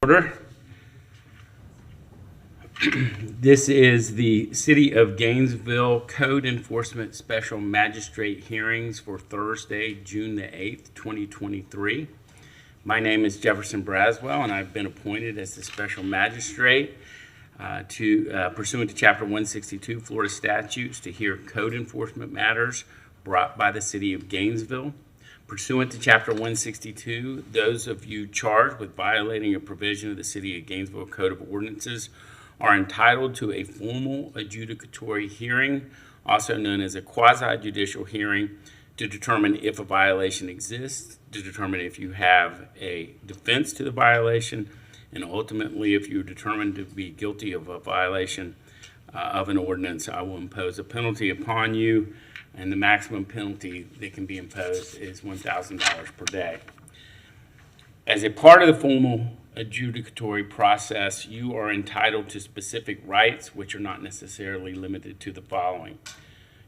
Order. This is the City of Gainesville Code Enforcement Special Magistrate hearings for Thursday, June the 8th, 2023. My name is Jefferson Braswell, and I've been appointed as the Special Magistrate pursuant to Chapter 162 Florida statutes to hear code enforcement matters brought by the City of Gainesville. Pursuant to Chapter 162, those of you charged with violating a provision of the City of Gainesville Code of Ordinances are entitled to a formal adjudicatory hearing, also known as a quasi-judicial hearing, to determine if a violation exists, to determine if you have a defense to the violation, and ultimately, if you're determined to be guilty of a violation of an ordinance, I will impose a penalty upon you, and the maximum penalty that can be imposed is $1,000 per day. As a part of the formal adjudicatory process, you are entitled to specific rights, which are not necessarily limited to the following.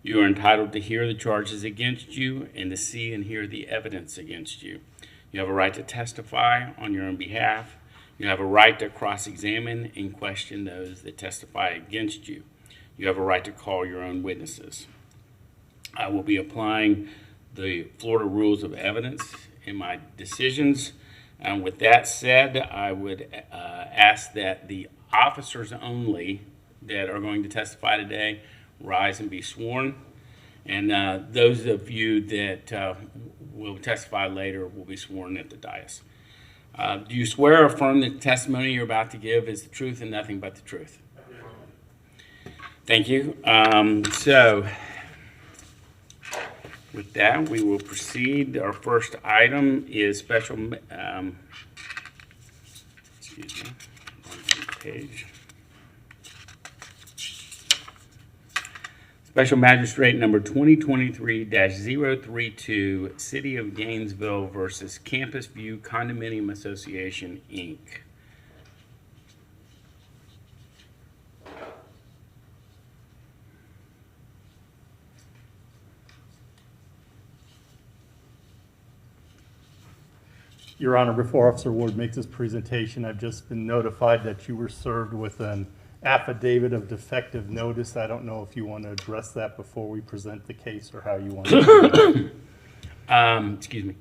You are entitled to hear the charges against you and to see and hear the evidence against you. You have a right to testify on your own behalf. You have a right to cross-examine and question those that testify against you. You have a right to call your own witnesses. I will be applying the Florida Rules of Evidence in my decisions. And with that said, I would ask that the officers only that are going to testify today rise and be sworn. And those of you that will testify later will be sworn at the dais. Do you swear or affirm that the testimony you're about to give is the truth and nothing but the truth? Thank you. With that, we will proceed. Our first item is special Special Magistrate number 2023-032, City of Gainesville versus Campus View Condominium Association, Inc. Your Honor, before Officer Ward makes his presentation, I've just been notified that you were served with an affidavit of defective notice. I don't know if you want to address that before we present the case or how you want to do that. Excuse me.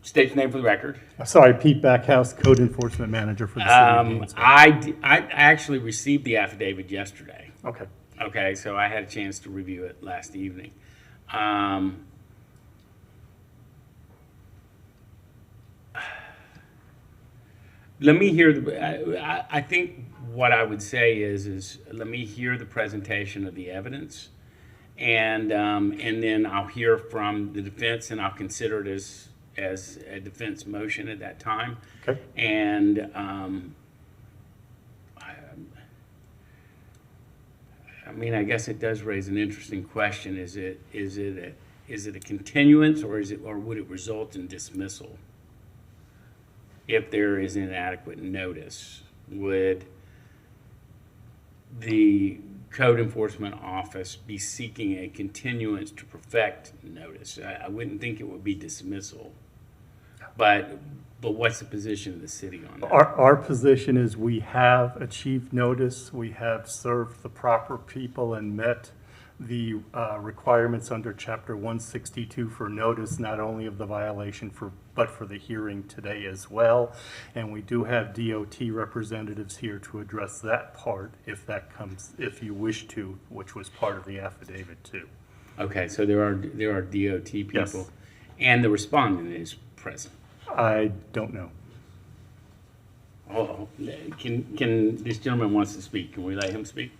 State your name for the record. Sorry, Pete Backhouse, Code Enforcement Manager for the City of Gainesville. I actually received the affidavit yesterday. Okay. Okay, so I had a chance to review it last evening. Let me hear I think what I would say is let me hear the presentation of the evidence, and then I'll hear from the defense, and I'll consider it as a defense motion at that time. Okay. And I mean, I guess it does raise an interesting question. Is it a continuance, or would it result in dismissal? If there is inadequate notice, would the Code Enforcement Office be seeking a continuance to perfect notice? I wouldn't think it would be dismissal, but what's the position of the city on that? Our position is we have achieved notice, we have served the proper people and met the requirements under Chapter 162 for notice, not only of the violation but for the hearing today as well. And we do have DOT representatives here to address that part if you wish to, which was part of the affidavit too. Okay, so there are DOT people, Yes. And the respondent is present. I don't know. Oh, can this gentleman wants to speak? Can we let him speak?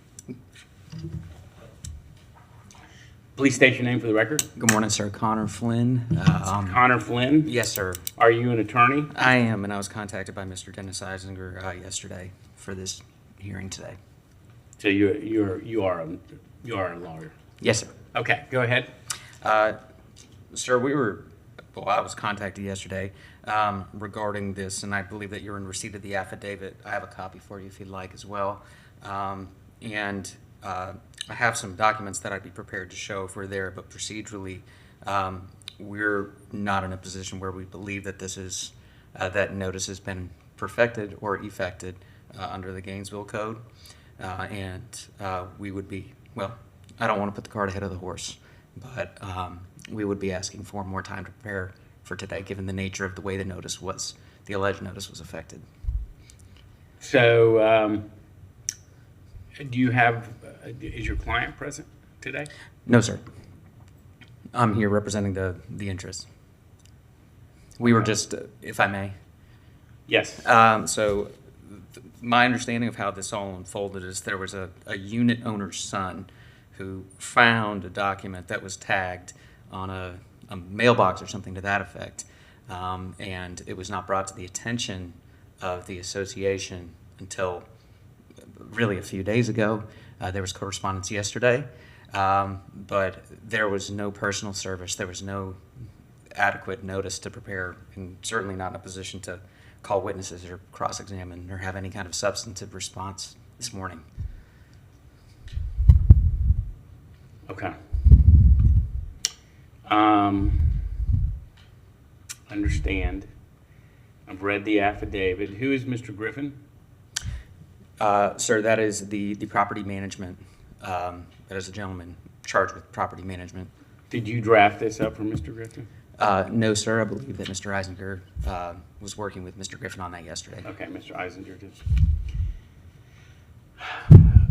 Please state your name for the record. Good morning, sir. Connor Flynn. Connor Flynn? Yes, sir. Are you an attorney? I am, and I was contacted by Mr. Dennis Eisinger yesterday for this hearing today. So you are a lawyer? Yes, sir. Okay, go ahead. Sir, I was contacted yesterday regarding this, and I believe that you're in receipt of the affidavit. I have a copy for you if you'd like as well. I have some documents that I'd be prepared to show if we're there, but procedurally, we're not in a position where we believe that this is that notice has been perfected or effected under the Gainesville Code. We would be, well, I don't want to put the cart ahead of the horse, but we would be asking for more time to prepare for today, given the nature of the way the alleged notice was affected. So, is your client present today? No, sir. I'm here representing the interests. We were just, if I may. Yes. My understanding of how this all unfolded is there was a unit owner's son who found a document that was tagged on a mailbox or something to that effect, and it was not brought to the attention of the association until really a few days ago. There was correspondence yesterday, but there was no personal service. There was no adequate notice to prepare, and certainly not in a position to call witnesses or cross-examine or have any kind of substantive response this morning. Okay. Understand. I've read the affidavit. Who is Mr. Griffin? Sir, that is the property management. That is a gentleman charged with property management. Did you draft this up for Mr. Griffin? No, sir. I believe that Mr. Eisinger was working with Mr. Griffin on that yesterday. Okay, Mr. Eisinger did.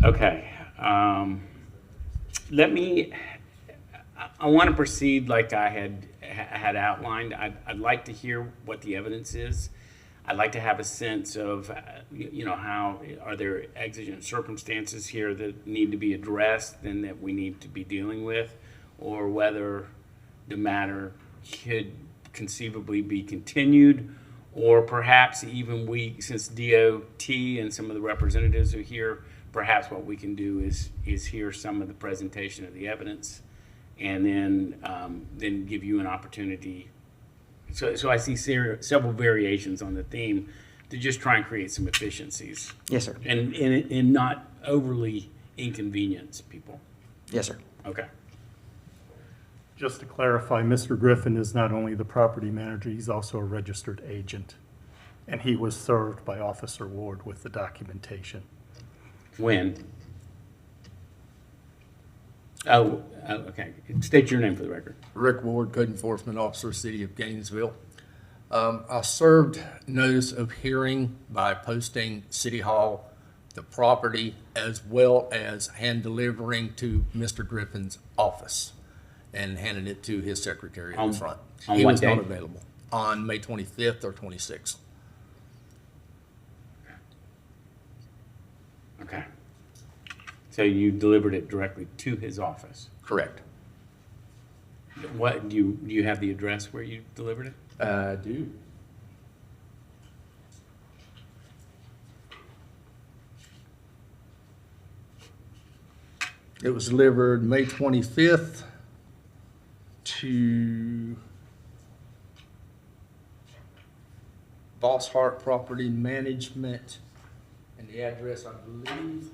Okay. I want to proceed like I had outlined. I'd like to hear what the evidence is. I'd like to have a sense of, how are there exigent circumstances here that need to be addressed and that we need to be dealing with, or whether the matter could conceivably be continued, or perhaps even since DOT and some of the representatives are here, perhaps what we can do is hear some of the presentation of the evidence, and then give you an opportunity. So I see several variations on the theme to just try and create some efficiencies. Yes, sir. And not overly inconvenience people. Yes, sir. Okay. Just to clarify, Mr. Griffin is not only the property manager, he's also a registered agent. And he was served by Officer Ward with the documentation. When? Oh, okay. State your name for the record. Rick Ward, Code Enforcement Officer, City of Gainesville. I served notice of hearing by posting City Hall the property as well as hand delivering to Mr. Griffin's office and handing it to his secretary in the front. On He what was day? not available on May 25th or 26th. Okay. So you delivered it directly to his office. Correct. What do you have the address where you delivered it? I do. It was delivered May 25th to Boss Hart Property Management, and the address, I believe,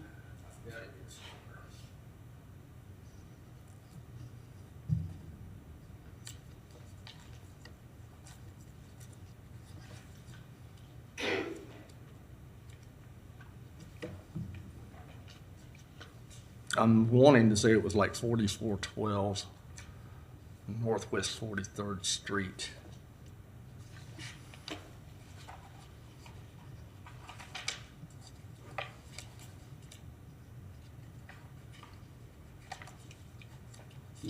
I've got it somewhere. I'm wanting to say it was like 4412 Northwest 43rd Street.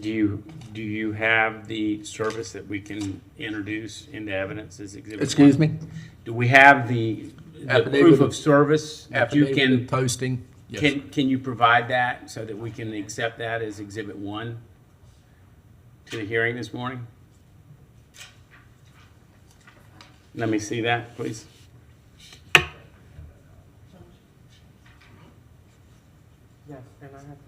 Do you have the service that we can introduce into evidence as exhibit? Excuse one? me? Do we have the Affidavit proof of- of service that you Affidavit of can? posting. Yes. Can you provide that so that we can accept that as exhibit one to the hearing this morning? Let me see that, please. Yes, and I have.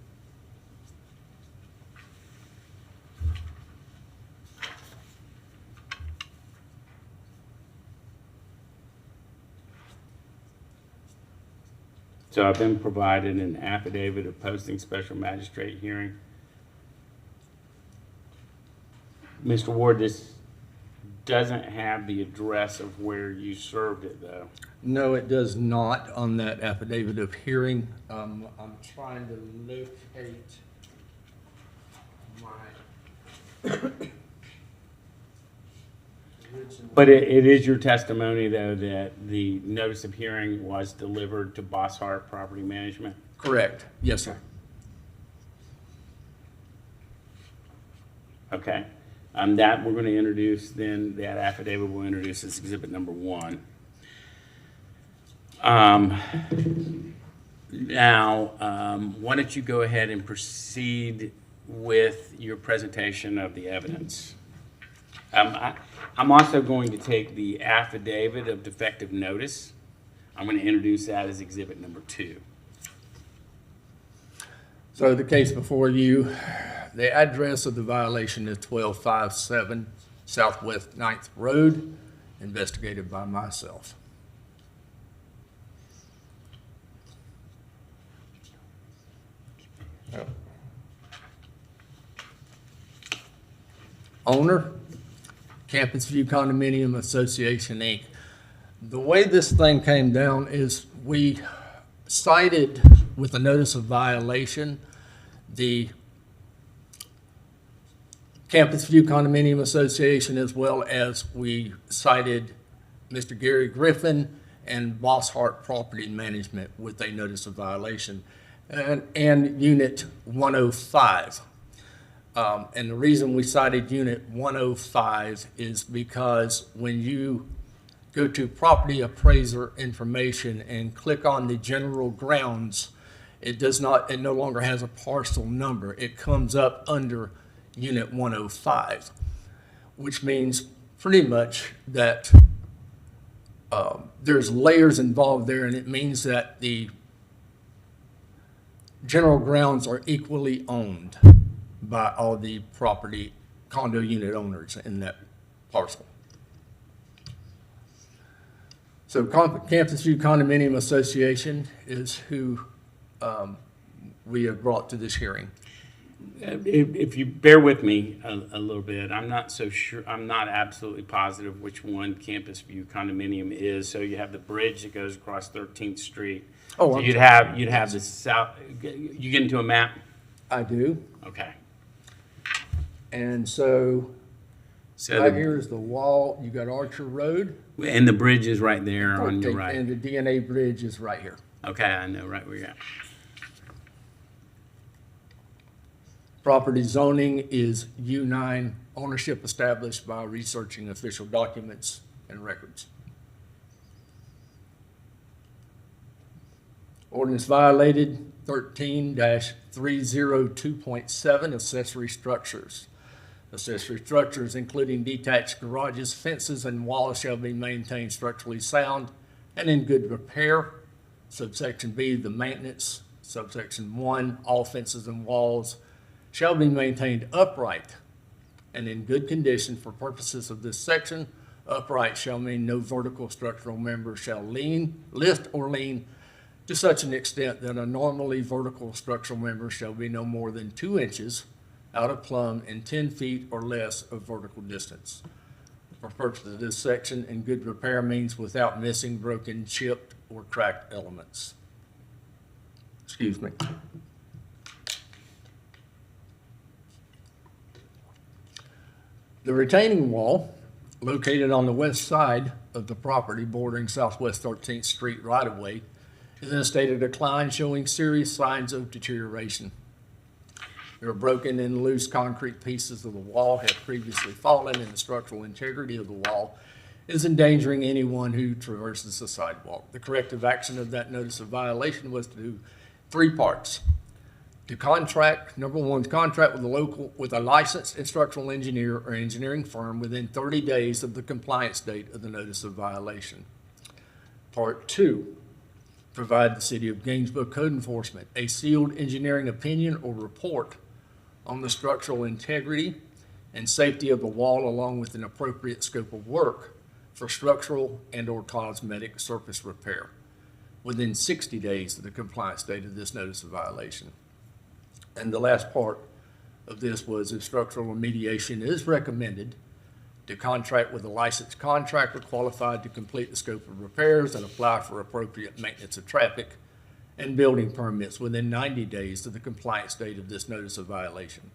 So I've been provided an affidavit of posting special magistrate hearing. Mr. Ward, doesn't have the address of where you served it, though. No, it does not on that affidavit of hearing. I'm trying to locate my original. But it is your testimony, though, that the notice of hearing was delivered to Bosshart Property Management? Correct. Yes, sir. Okay. That we're going to introduce, then that affidavit we'll introduce as exhibit number 1. Now, why don't you go ahead and proceed with your presentation of the evidence? I'm also going to take the affidavit of defective notice. I'm going to introduce that as exhibit number 2. So the case before you, the address of the violation is 1257 Southwest 9th Road, investigated by myself. Owner, Campus View Condominium Association, Inc. The way this thing came down is we cited with a notice of violation the Campus View Condominium Association, as well as we cited Mr. Gary Griffin and Bosshart Property Management with a notice of violation, and Unit 105. And the reason we cited Unit 105 is because when you go to property appraiser information and click on the general grounds, it no longer has a parcel number. It comes up under Unit 105, which means pretty much that there's layers involved there, and it means that the general grounds are equally owned by all the property condo unit owners in that parcel. So Campus View Condominium Association is who we have brought to this hearing. If you bear with me a little bit, I'm not so sure, I'm not absolutely positive which one Campus View Condominium is. So you have the bridge that goes across 13th Street. Oh, So I'm you'd have the south, you get into a map? I do. Okay. And so So right here is the wall. You got Archer Road. and the bridge is right there on your Okay, right. and the DNA bridge is right here. Okay, I know right where you're at. Property zoning is U9, ownership established by researching official documents and records. Ordinance violated 13-302.7, accessory structures. Accessory structures, including detached garages, fences, and walls, shall be maintained structurally sound and in good repair. Subsection B, the maintenance. Subsection 1, all fences and walls shall be maintained upright and in good condition. For purposes of this section, upright shall mean no vertical structural member shall lift or lean to such an extent that a normally vertical structural member shall be no more than 2 inches out of plumb and 10 feet or less of vertical distance. For purposes of this section, in good repair means without missing, broken, chipped, or cracked elements. Excuse me. The retaining wall, located on the west side of the property bordering Southwest 13th Street right-of-way, is in a state of decline, showing serious signs of deterioration. There are broken and loose concrete pieces of the wall have previously fallen, and the structural integrity of the wall is endangering anyone who traverses the sidewalk. The corrective action of that notice of violation was to do 3 parts. To contract, number 1, to contract with a licensed instructional engineer or engineering firm within 30 days of the compliance date of the notice of violation. Part 2, provide the City of Gainesville Code Enforcement a sealed engineering opinion or report on the structural integrity and safety of the wall, along with an appropriate scope of work for structural and/or cosmetic surface repair within 60 days of the compliance date of this notice of violation. And the last part of this was if structural remediation is recommended, to contract with a licensed contractor qualified to complete the scope of repairs and apply for appropriate maintenance of traffic and building permits within 90 days of the compliance date of this notice of violation.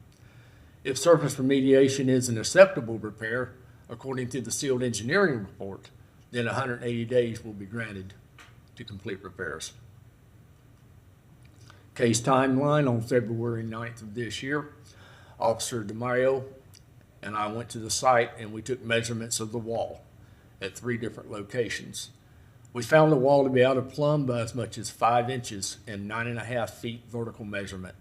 If surface remediation is an acceptable repair, according to the sealed engineering report, then 180 days will be granted to complete repairs. Case timeline: on February 9th of this year, Officer DeMario and I went to the site and we took measurements of the wall at 3 different locations. We found the wall to be out of plumb by as much as 5 inches and 9.5 feet vertical measurement.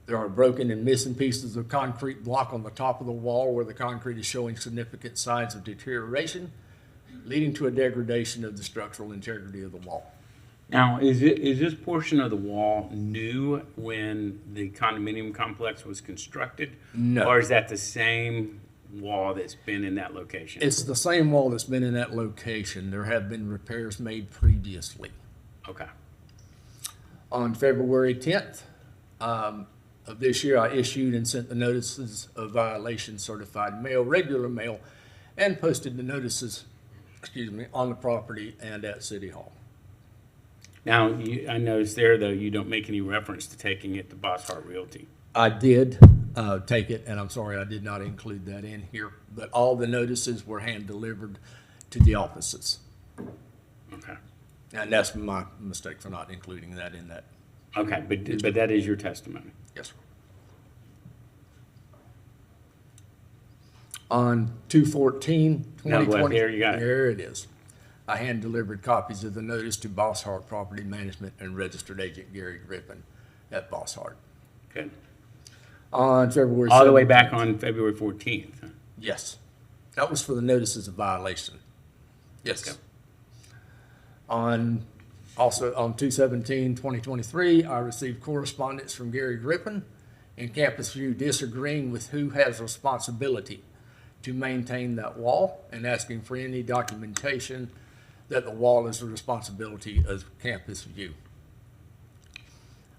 There are broken and missing pieces of concrete block on the top of the wall where the concrete is showing significant signs of deterioration, leading to a degradation of the structural integrity of the wall. Now, is this portion of the wall new when the condominium complex was constructed? No. Or is that the same wall that's been in that location? It's the same wall that's been in that location. There have been repairs made previously. Okay. On February 10th of this year, I issued and sent the notices of violation certified mail, regular mail, and posted the notices, on the property and at City Hall. Now, I noticed there, though, you don't make any reference to taking it to Boss Hart Realty. I did take it, and I'm sorry I did not include that in here, but all the notices were hand-delivered to the offices. Okay. And that's my mistake for not including that in that. Okay, but that is your testimony. Yes, sir. On 2/14/2020. No, well, there you got it. There it is. I hand-delivered copies of the notice to Boss Hart Property Management and Registered Agent Gary Griffin at Boss Hart. Good. On February 17th. All the way back on February 14th. huh? Yes. That was for the notices of violation. Yes. Okay. Also on 2/17/2023, I received correspondence from Gary Griffin and Campus View disagreeing with who has responsibility to maintain that wall and asking for any documentation that the wall is the responsibility of Campus View.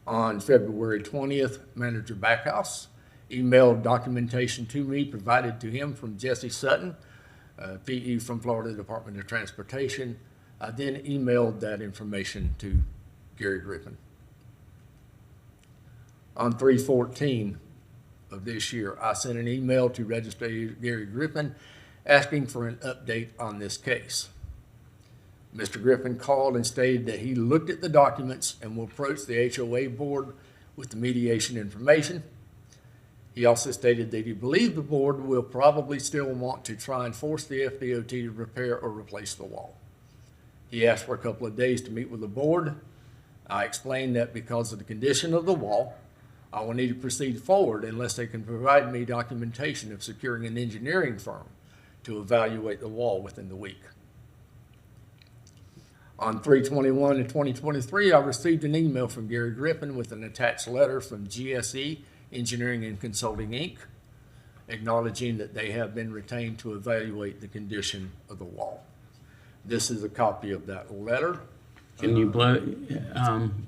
On February 20th, Manager Backhouse emailed documentation to me provided to him from Jesse Sutton, PE from Florida Department of Transportation. I then emailed that information to Gary Griffin. On 3/14 of this year, I sent an email to Registered Gary Griffin asking for an update on this case. Mr. Griffin called and stated that he looked at the documents and will approach the HOA board with the mediation information. He also stated that he believed the board will probably still want to try and force the FDOT to repair or replace the wall. He asked for a couple of days to meet with the board. I explained that because of the condition of the wall, I will need to proceed forward unless they can provide me documentation of securing an engineering firm to evaluate the wall within the week. On 3/21/2023, I received an email from Gary Griffin with an attached letter from GSE Engineering and Consulting, Inc., acknowledging that they have been retained to evaluate the condition of the wall. This is a copy of that letter. Can you Can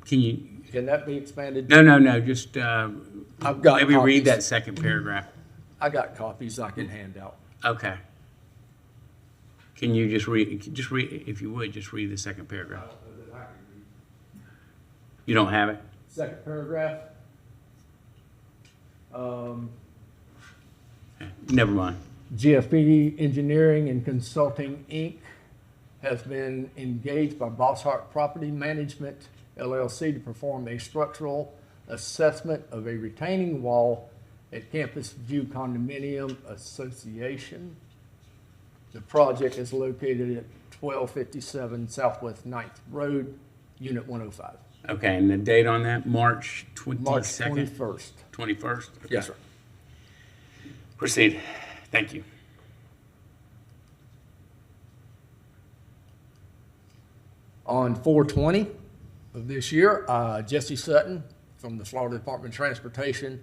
that be expanded? No, just, I've got maybe read copies. that second paragraph. I got copies I can hand out. Okay. Can you just read, if you would, just read the second paragraph? You don't have it? Second paragraph. Never mind. GFB Engineering and Consulting, Inc. has been engaged by Boss Hart Property Management, LLC, to perform a structural assessment of a retaining wall at Campus View Condominium Association. The project is located at 1257 Southwest 9th Road, Unit 105. Okay, and the date on that, March 22nd? March 21st. 21st? Okay. Yes, sir. Proceed. Thank you. On 4/20 of this year, Jesse Sutton from the Florida Department of Transportation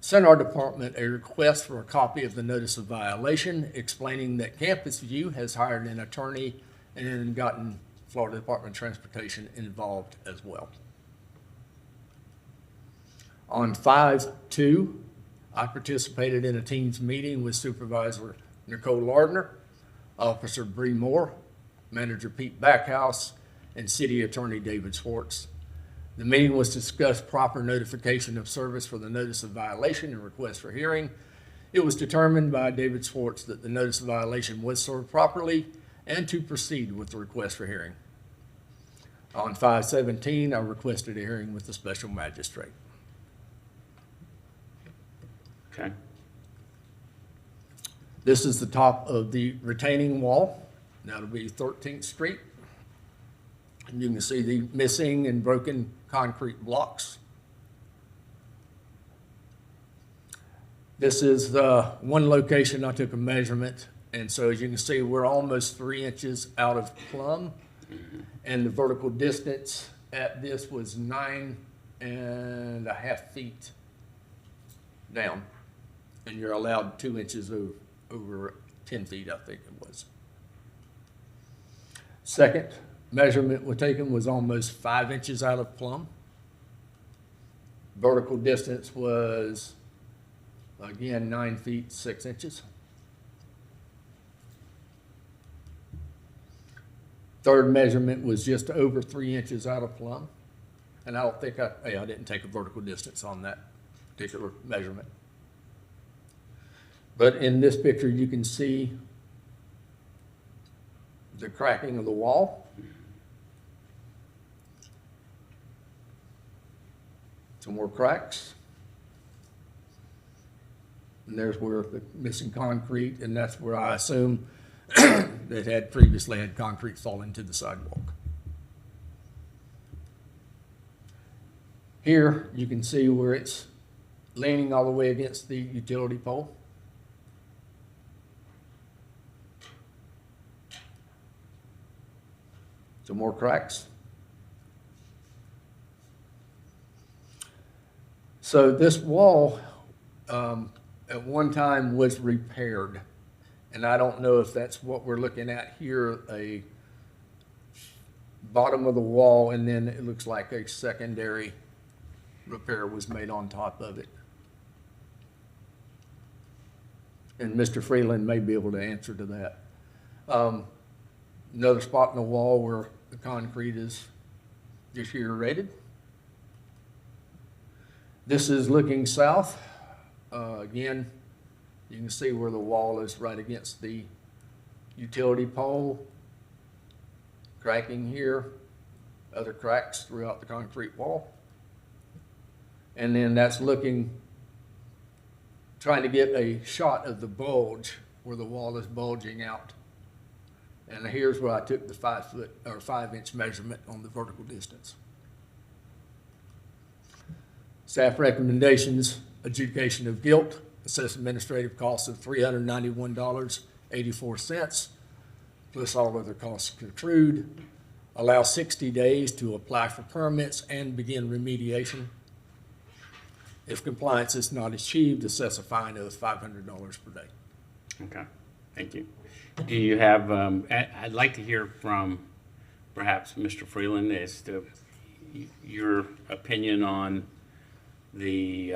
sent our department a request for a copy of the notice of violation, explaining that Campus View has hired an attorney and then gotten Florida Department of Transportation involved as well. On 5/2, I participated in a Teams meeting with Supervisor Nicole Lardner, Officer Bree Moore, Manager Pete Backhouse, and City Attorney David Schwartz. The meeting was to discuss proper notification of service for the notice of violation and request for hearing. It was determined by David Schwartz that the notice of violation was served properly and to proceed with the request for hearing. On 5/17, I requested a hearing with the special magistrate. Okay. This is the top of the retaining wall. That'll be 13th Street. And you can see the missing and broken concrete blocks. This is the one location I took a measurement, and so as you can see, we're almost 3 inches out of plumb, and the vertical distance at this was 9.5 feet down, and you're allowed 2 inches over 10 feet, I think it was. Second measurement was taken was almost 5 inches out of plumb. Vertical distance was, again, 9 feet, 6 inches. Third measurement was just over 3 inches out of plumb. And I don't think I didn't take a vertical distance on that particular measurement. But in this picture, you can see the cracking of the wall. Some more cracks. And there's where the missing concrete, and that's where I assume that had previously had concrete fall into the sidewalk. Here, you can see where it's leaning all the way against the utility pole. Some more cracks. So this wall at one time was repaired, and I don't know if that's what we're looking at here, a bottom of the wall, and then it looks like a secondary repair was made on top of it. And Mr. Freeland may be able to answer to that. Another spot in the wall where the concrete is deteriorated. This is looking south. Again, you can see where the wall is right against the utility pole. Cracking here, other cracks throughout the concrete wall. And then that's looking, trying to get a shot of the bulge where the wall is bulging out. And here's where I took the 5 inch measurement on the vertical distance. Staff recommendations: adjudication of guilt, assess administrative costs of $391.84, plus all other costs accrued. Allow 60 days to apply for permits and begin remediation. If compliance is not achieved, assess a fine of $500 per day. Okay, thank you. Do you have, I'd like to hear from perhaps Mr. Freeland as to your opinion on the,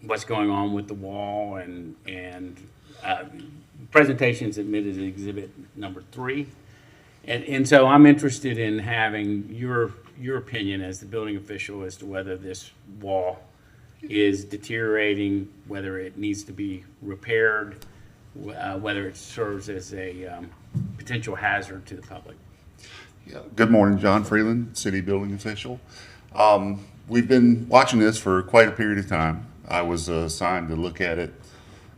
what's going on with the wall and presentations admitted as exhibit number 3. And so I'm interested in having your opinion as the building official as to whether this wall is deteriorating, whether it needs to be repaired, whether it serves as a potential hazard to the public. Yeah. Good morning, John Freeland, city building official. We've been watching this for quite a period of time. I was assigned to look at it,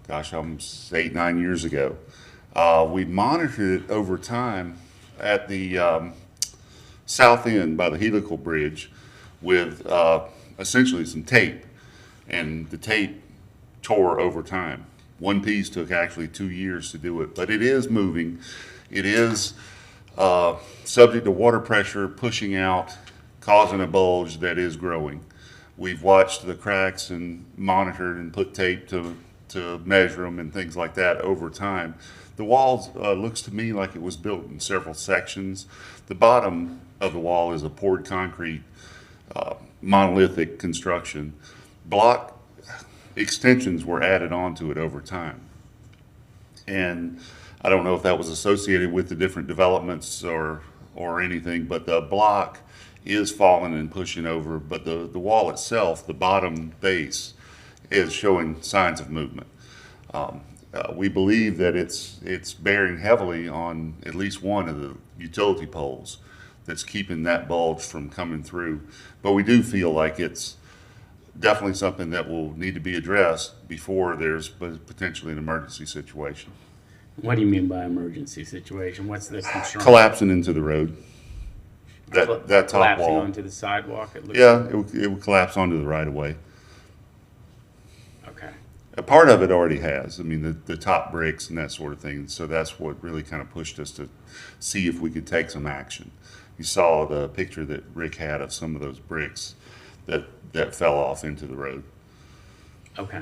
gosh, almost 8-9 years ago. We monitored it over time at the south end by the helical bridge with essentially some tape, and the tape tore over time. One piece took actually 2 years to do it, but it is moving. It is subject to water pressure pushing out, causing a bulge that is growing. We've watched the cracks and monitored and put tape to measure them and things like that over time. The wall looks to me like it was built in several sections. The bottom of the wall is a poured concrete monolithic construction. Block extensions were added onto it over time. And I don't know if that was associated with the different developments or anything, but the block is falling and pushing over, but the wall itself, the bottom base, is showing signs of movement. We believe that it's bearing heavily on at least one of the utility poles that's keeping that bulge from coming through. But we do feel like it's definitely something that will need to be addressed before there's potentially an emergency situation. What do you mean by emergency situation? What's the concern? Collapsing into the road. That top Collapsing wall. onto the sidewalk? It looks Yeah, it would collapse onto the right of way. Okay. A part of it already has. I mean, the top bricks and that sort of thing. So that's what really kind of pushed us to see if we could take some action. You saw the picture that Rick had of some of those bricks that fell off into the road. Okay.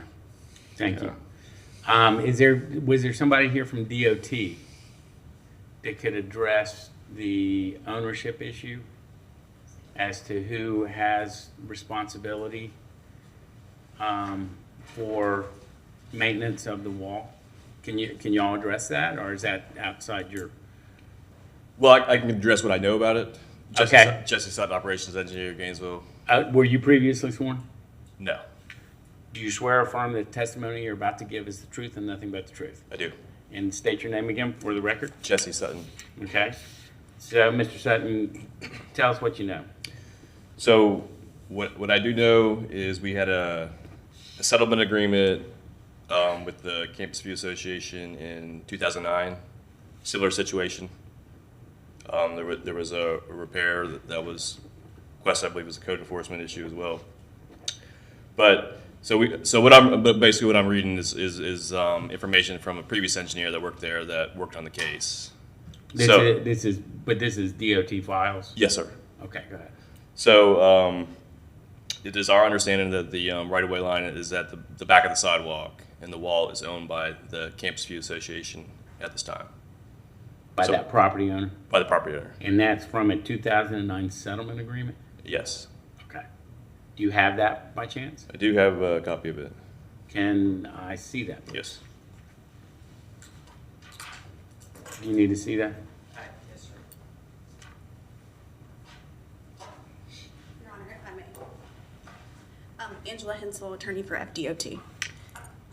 Thank Yeah. you. Was there somebody here from DOT that could address the ownership issue as to who has responsibility for maintenance of the wall? Can y'all address that, or is that outside your? Well, I can address what I know about it. Okay. Jesse Sutton, Operations Engineer, Gainesville. Were you previously sworn? No, Do you swear or affirm the testimony you're about to give is the truth and nothing but the truth? I do. And state your name again for the record. Jesse Sutton. Okay. So, Mr. Sutton, tell us what you know. So what I do know is we had a settlement agreement with the Campus View Association in 2009. Similar situation. There was a repair that was requested. I believe was a code enforcement issue as well. But basically what I'm reading is information from a previous engineer that worked there that worked on the case. This is DOT files? Yes, sir. Okay, go ahead. So it is our understanding that the right-of-way line is at the back of the sidewalk, and the wall is owned by the Campus View Association at this time, By So- that property owner? by the property owner. And that's from a 2009 settlement agreement? Yes, Okay. Do you have that by chance? I do have a copy of it. Can I see that, please? Yes. Do you need to see that? Yes, sir. Your Honor, if I may. Angela Hensel, attorney for FDOT.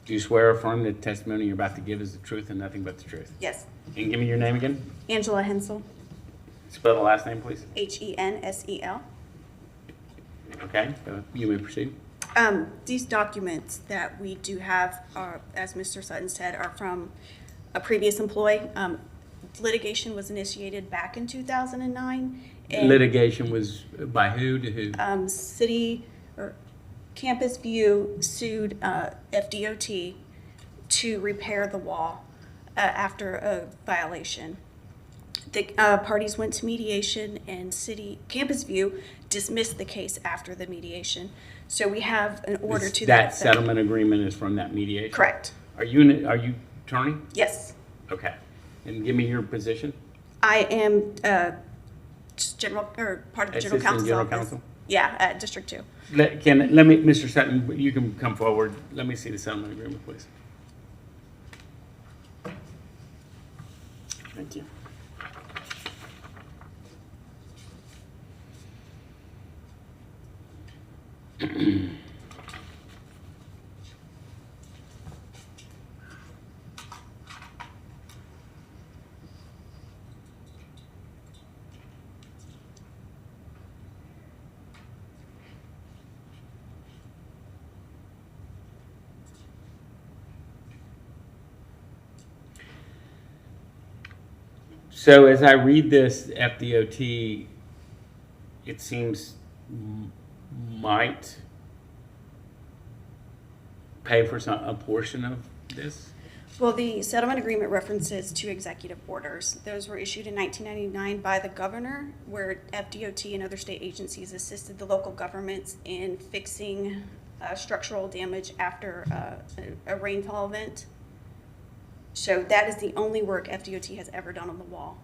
Do you swear or affirm that the testimony you're about to give is the truth and nothing but the truth? Yes. And give me your name again? Angela Hensel, Spell the last name, please. Hensel. Okay, you may proceed. These documents that we do have are, as Mr. Sutton said, are from a previous employee. Litigation was initiated back in 2009. and, Litigation was by who to who? City or Campus View sued FDOT to repair the wall after a violation. The parties went to mediation, and Campus View dismissed the case after the mediation. So we have an order to That effect. settlement agreement is from that mediation? Correct. Are you attorney? Yes. Okay. And give me your position. I am just general, or part of the general Assistant counsel's General office. Counsel? Yeah, at District 2. Let me, Mr. Sutton, you can come forward. Let me see the settlement agreement, please. Thank you. So as I read this, FDOT, it seems might pay for a portion of this? Well, the settlement agreement references two executive orders. Those were issued in 1999 by the governor, where FDOT and other state agencies assisted the local governments in fixing structural damage after a rainfall event. So that is the only work FDOT has ever done on the wall.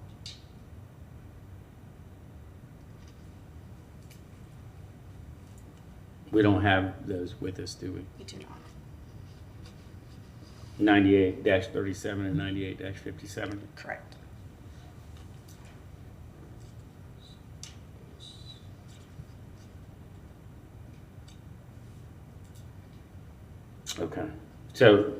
We don't have those with us, do we? We do not. 98-37 and 98-57. Correct. Okay. So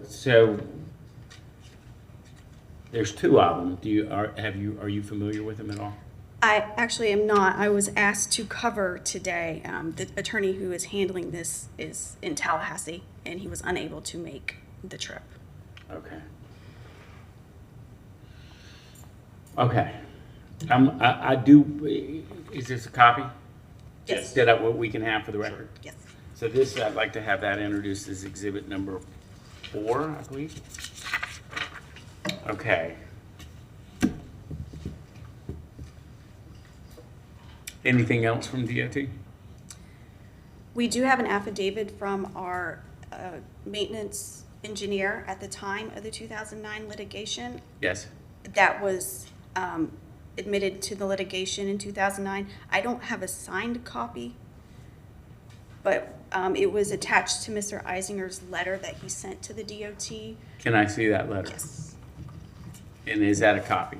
there's two of them. Are you familiar with them at all? I actually am not. I was asked to cover today. The attorney who is handling this is in Tallahassee, and he was unable to make the trip. Okay. Okay. I do, is this a copy? Yes. That what we can have for the record? Yes. So this, I'd like to have that introduced as exhibit number 4, I believe. Okay. Anything else from DOT? We do have an affidavit from our maintenance engineer at the time of the 2009 litigation Yes. that was admitted to the litigation in 2009. I don't have a signed copy, but it was attached to Mr. Eisinger's letter that he sent to the DOT. Can I see that letter? Yes. And is that a copy?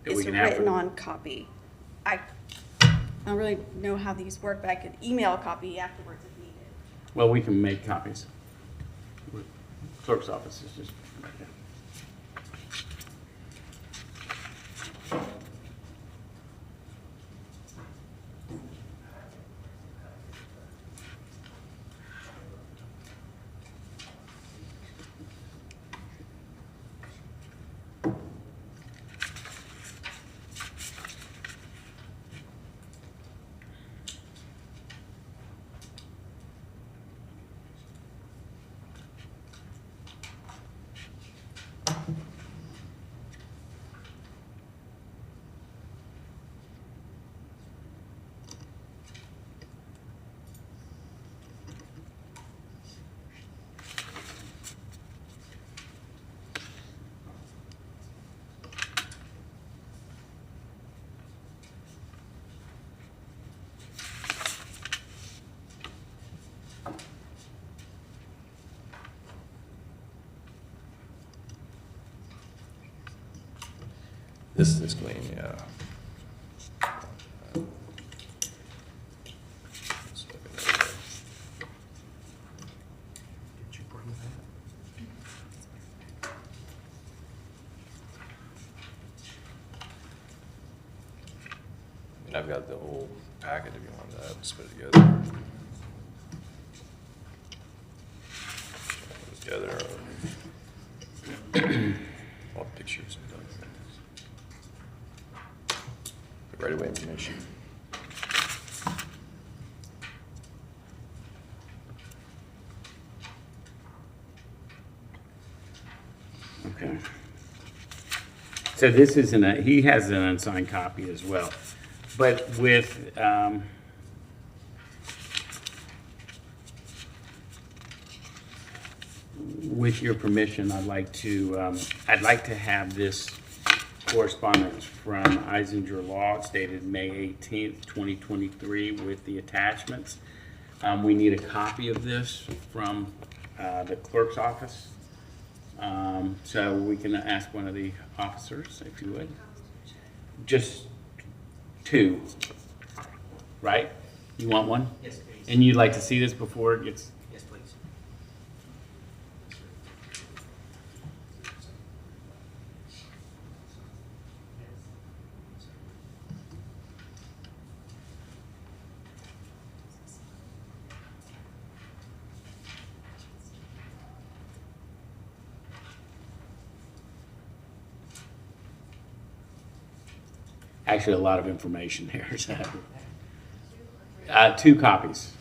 that we It's a can have for- written on copy. I don't really know how these work, but I could email a copy afterwards if needed. Well, we can make copies. Clerk's office is just right there. This is clean, yeah. And I've got the whole packet if you want that, just put it together. Put it together. All the pictures and documents. The right-of-way information. Okay. So this isn't a, he has an unsigned copy as well. But with your permission, I'd like to have this correspondence from Eisinger Law. It's dated May 18th, 2023 with the attachments. We need a copy of this from the clerk's office. So we can ask one of the officers, if you would. Just two, right? You want one? Yes, please. And you'd like to see this before it gets, Yes, please. actually a lot of information there, so. Two copies.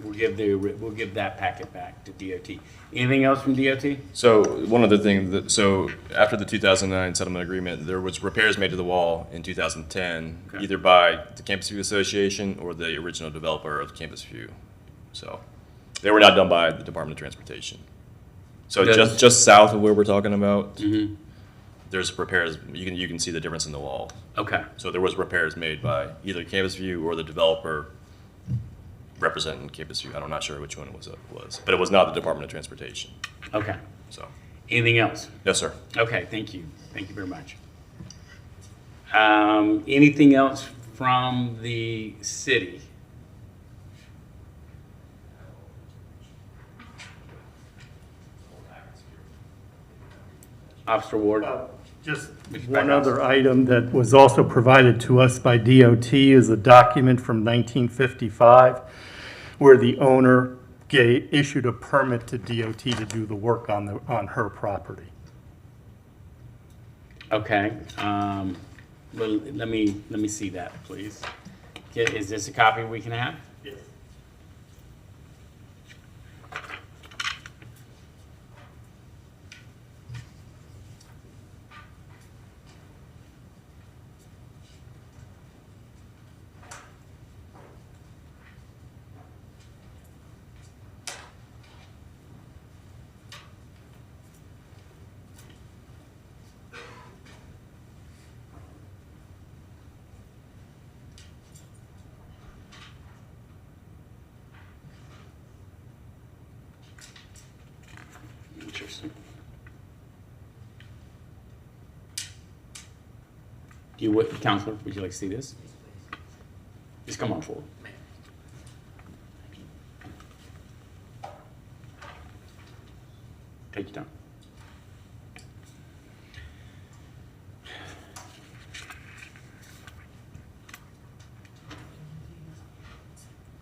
We'll give that packet back to DOT. Anything else from DOT? So one other thing, so after the 2009 settlement agreement, there was repairs made to the wall in 2010, Okay. either by the Campus View Association or the original developer of Campus View. So they were not done by the Department of Transportation. So Does- just south of where we're talking about, Mm-hmm. there's repairs, you can see the difference in the wall. Okay, So there was repairs made by either Campus View or the developer representing Campus View. I'm not sure which one it was, but it was not the Department of Transportation. okay. So, Anything else? no, sir. Okay, thank you. Thank you very much. Anything else from the city? Officer Ward? Just Mr. one Backhouse. other item that was also provided to us by DOT is a document from 1955 where the owner issued a permit to DOT to do the work on her property. Okay, well, let me see that, please. Is this a copy we can have? Yes. Interesting. Counselor, would you like to see this? Just come on forward. Take your time.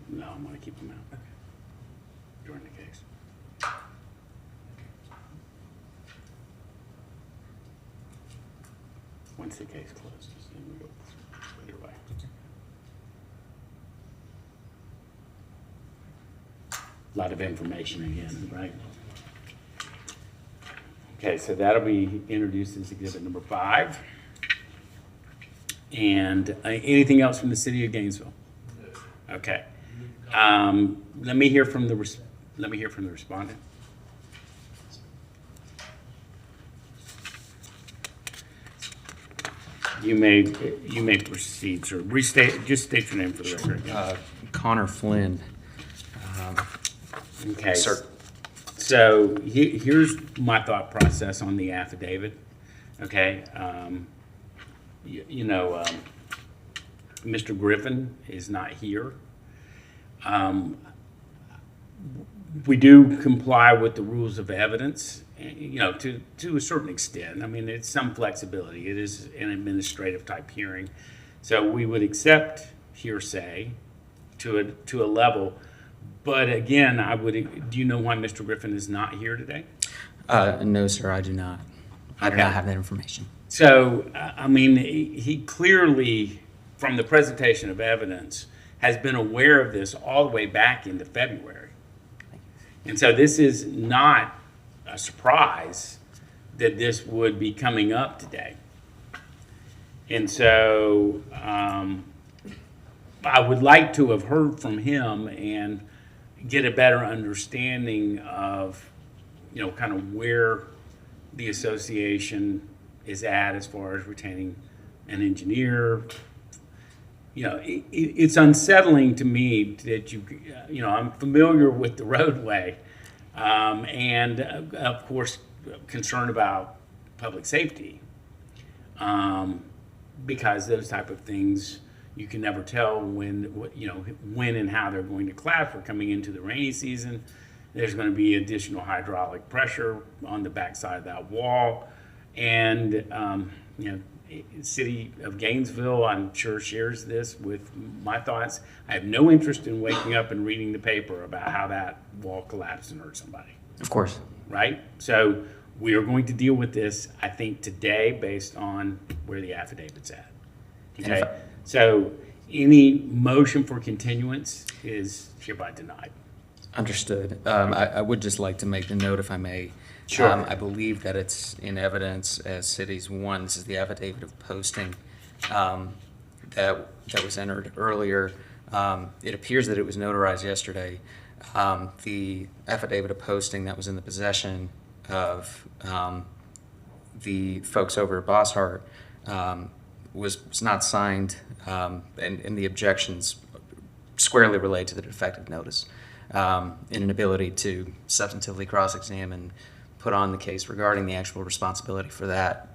No, I'm gonna keep them out. During the case. Once the case closes, then we go either way. A lot of information again, right? Okay, so that'll be introduced as exhibit number 5. And anything else from the city of Gainesville? Okay. Let me hear from the respondent. You may proceed, sir. Just state your name for the record. Connor Flynn. Okay. Sir. So here's my thought process on the affidavit. Okay. Mr. Griffin is not here. We do comply with the rules of evidence, to a certain extent. I mean, it's some flexibility. It is an administrative type hearing. So we would accept hearsay to a level. But again, do you know why Mr. Griffin is not here today? No, sir, I do not. I do Okay. not have that information. So, I mean, he clearly, from the presentation of evidence, has been aware of this all the way back into February. And so this is not a surprise that this would be coming up today. And so I would like to have heard from him and get a better understanding of, kind of where the association is at as far as retaining an engineer. It's unsettling to me that I'm familiar with the roadway, and of course concerned about public safety, because those type of things you can never tell when and how they're going to collapse. We're coming into the rainy season. There's going to be additional hydraulic pressure on the backside of that wall, and City of Gainesville, I'm sure, shares this with my thoughts. I have no interest in waking up and reading the paper about how that wall collapsed and hurt somebody, Of course. right? So we are going to deal with this, I think, today based on where the affidavit's at. And Okay, if I- so any motion for continuance is hereby denied. Understood. I would just like to make the note, if I may. Sure. I believe that it's in evidence as cities. One, this is the affidavit of posting that was entered earlier. It appears that it was notarized yesterday. The affidavit of posting that was in the possession of the folks over at Bosshart was not signed, and the objections squarely relate to the defective notice. An inability to substantively cross-examine put on the case regarding the actual responsibility for that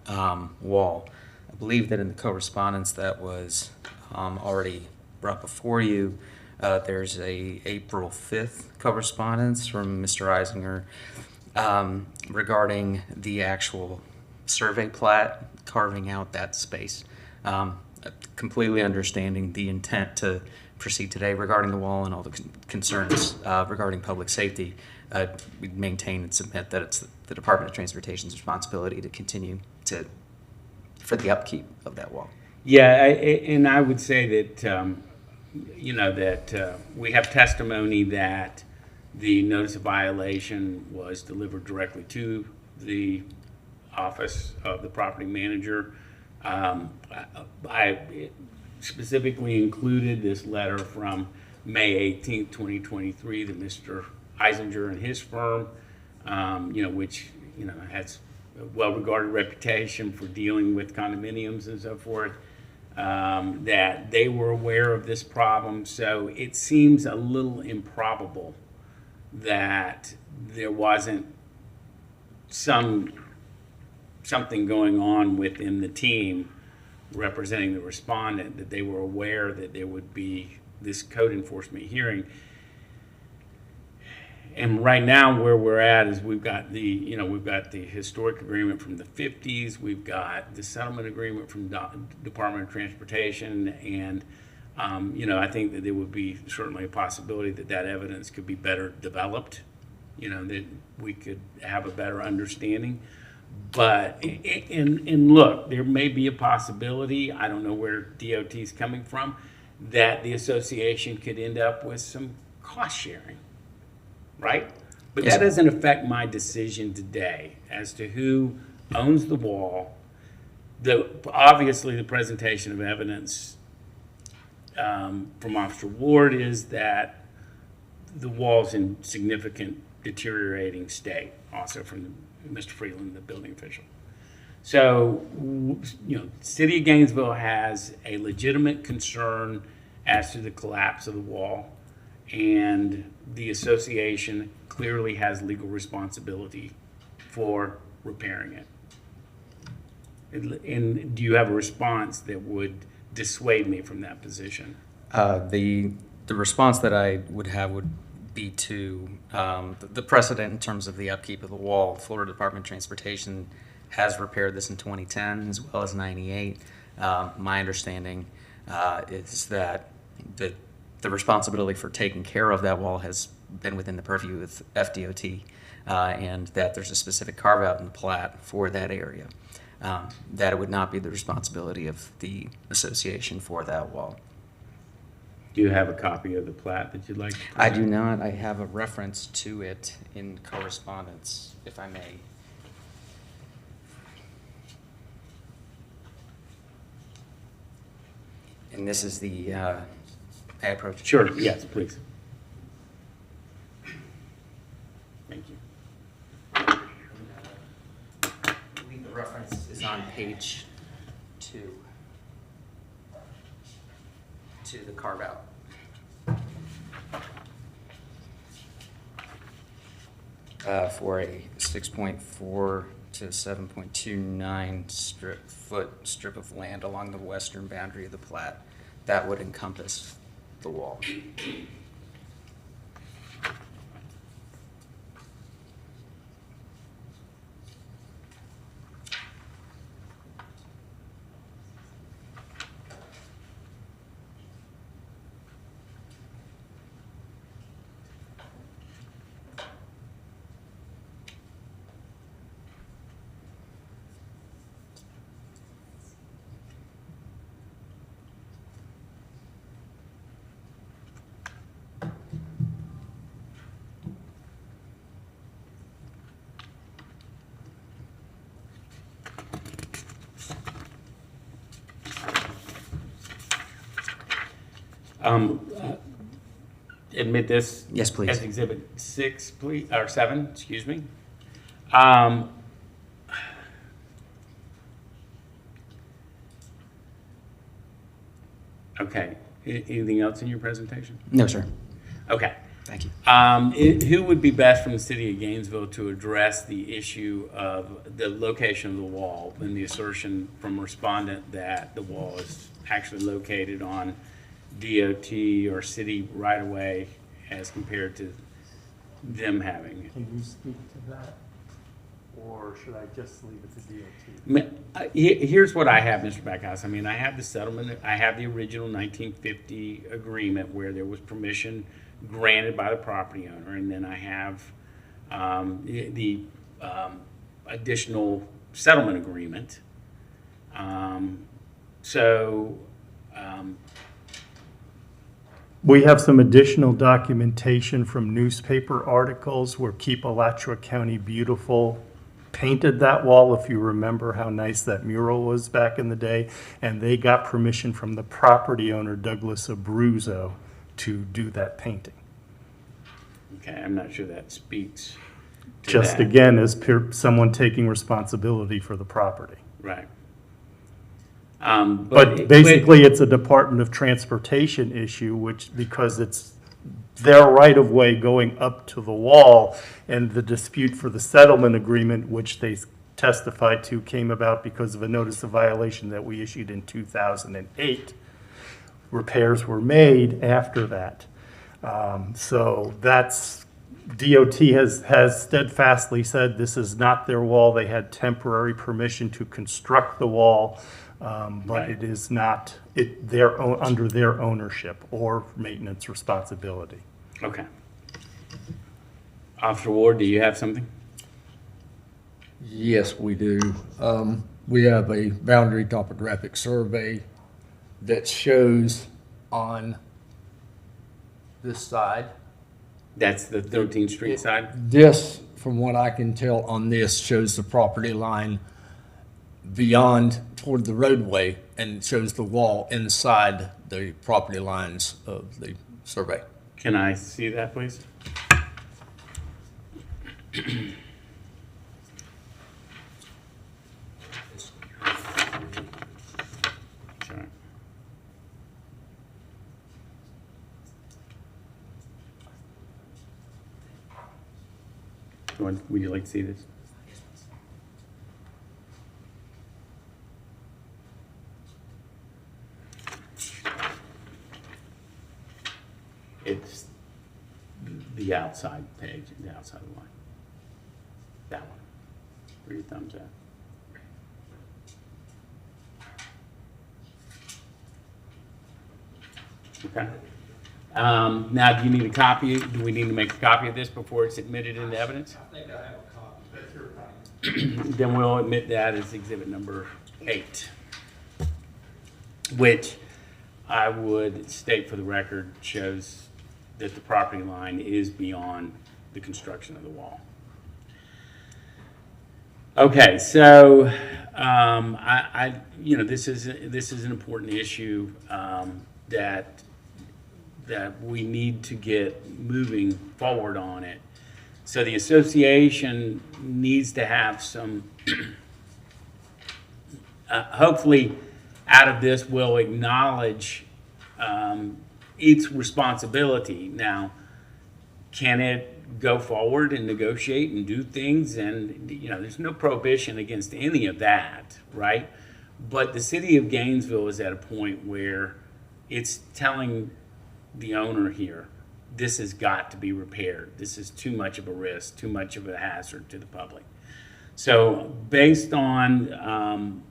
wall. I believe that in the correspondence that was already brought before you, there's a April 5th correspondence from Mr. Eisinger regarding the actual survey plat carving out that space. Completely understanding the intent to proceed today regarding the wall and all the concerns regarding public safety, we maintain and submit that it's the Department of Transportation's responsibility to continue for the upkeep of that wall. Yeah, and I would say that, we have testimony that the notice of violation was delivered directly to the office of the property manager. I specifically included this letter from May 18th, 2023, to Mr. Eisinger and his firm, which, has a well-regarded reputation for dealing with condominiums and so forth, that they were aware of this problem. So it seems a little improbable that there wasn't something going on within the team representing the respondent, that they were aware that there would be this code enforcement hearing. And right now where we're at is we've got the historic agreement from the 50s, we've got the settlement agreement from Department of Transportation, and I think that there would be certainly a possibility that that evidence could be better developed, that we could have a better understanding. But, and look, there may be a possibility, I don't know where DOT is coming from, that the association could end up with some cost sharing, right? But Yes. that doesn't affect my decision today as to who owns the wall. Obviously, the presentation of evidence from Officer Ward is that the wall's in significant deteriorating state, also from Mr. Freeland, the building official. So, City of Gainesville has a legitimate concern as to the collapse of the wall, and the association clearly has legal responsibility for repairing it. And do you have a response that would dissuade me from that position? The response that I would have would be to the precedent in terms of the upkeep of the wall. Florida Department of Transportation has repaired this in 2010 as well as 98. My understanding is that the responsibility for taking care of that wall has been within the purview of FDOT, and that there's a specific carve out in the plat for that area. That it would not be the responsibility of the association for that wall. Do you have a copy of the plat that you'd like to I present? do not. I have a reference to it in correspondence, if I may. And this is the, may I approach? Sure, yes, please. Thank you. I believe the reference is on page 2 to the carve out. For a 6.4 to 7.29 strip of land along the western boundary of the plat that would encompass the wall. Admit this. Yes, please. As Exhibit 6, please, or 7, excuse me. Okay, anything else in your presentation? No, sir. Okay. Thank you. Who would be best from the city of Gainesville to address the issue of the location of the wall and the assertion from respondent that the wall is actually located on DOT or city right-of-way as compared to them having it? Can you speak to that? Or should I just leave it to DOT? Here's what I have, Mr. Backhouse. I mean, I have the settlement, I have the original 1950 agreement where there was permission granted by the property owner, and then I have the additional settlement agreement. We have some additional documentation from newspaper articles where Keep Alachua County Beautiful painted that wall, if you remember how nice that mural was back in the day, and they got permission from the property owner, Douglas Abruzzo, to do that painting. Okay, I'm not sure that speaks to Just that. again, as someone taking responsibility for the property. Right. But basically, it's a Department of Transportation issue, which, because it's their right-of-way going up to the wall, and the dispute for the settlement agreement, which they testified to, came about because of a notice of violation that we issued in 2008. Repairs were made after that. So that's, DOT has steadfastly said this is not their wall. They had temporary permission to construct the wall, but Right. it is not under their ownership or maintenance responsibility. Okay. Officer Ward, do you have something? Yes, we do. We have a boundary topographic survey that shows on this side. That's the 13th Street side? This, from what I can tell on this, shows the property line beyond toward the roadway and shows the wall inside the property lines of the survey. Can I see that, please? Sorry. Would you like to see this? It's the outside page, the outside line. That one. Where your thumb's at. Okay. Now, do you need a copy? Do we need to make a copy of this before it's admitted into evidence? I think I have a copy. Then we'll admit that as exhibit number 8, which I would state for the record shows that the property line is beyond the construction of the wall. Okay, so this is an important issue that we need to get moving forward on it. So the association needs to have some, hopefully out of this we'll acknowledge its responsibility. Now, can it go forward and negotiate and do things? And, there's no prohibition against any of that, right? But the city of Gainesville is at a point where it's telling the owner here, this has got to be repaired. This is too much of a risk, too much of a hazard to the public. So based on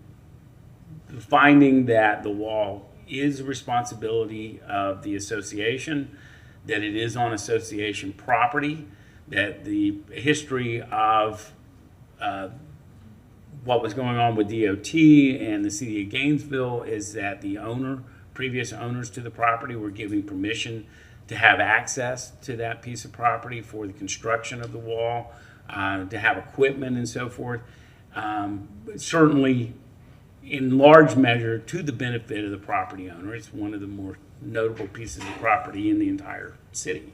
the finding that the wall is a responsibility of the association, that it is on association property, that the history of what was going on with DOT and the city of Gainesville is that the previous owners to the property were giving permission to have access to that piece of property for the construction of the wall, to have equipment and so forth. Certainly, in large measure, to the benefit of the property owner. It's one of the more notable pieces of property in the entire city.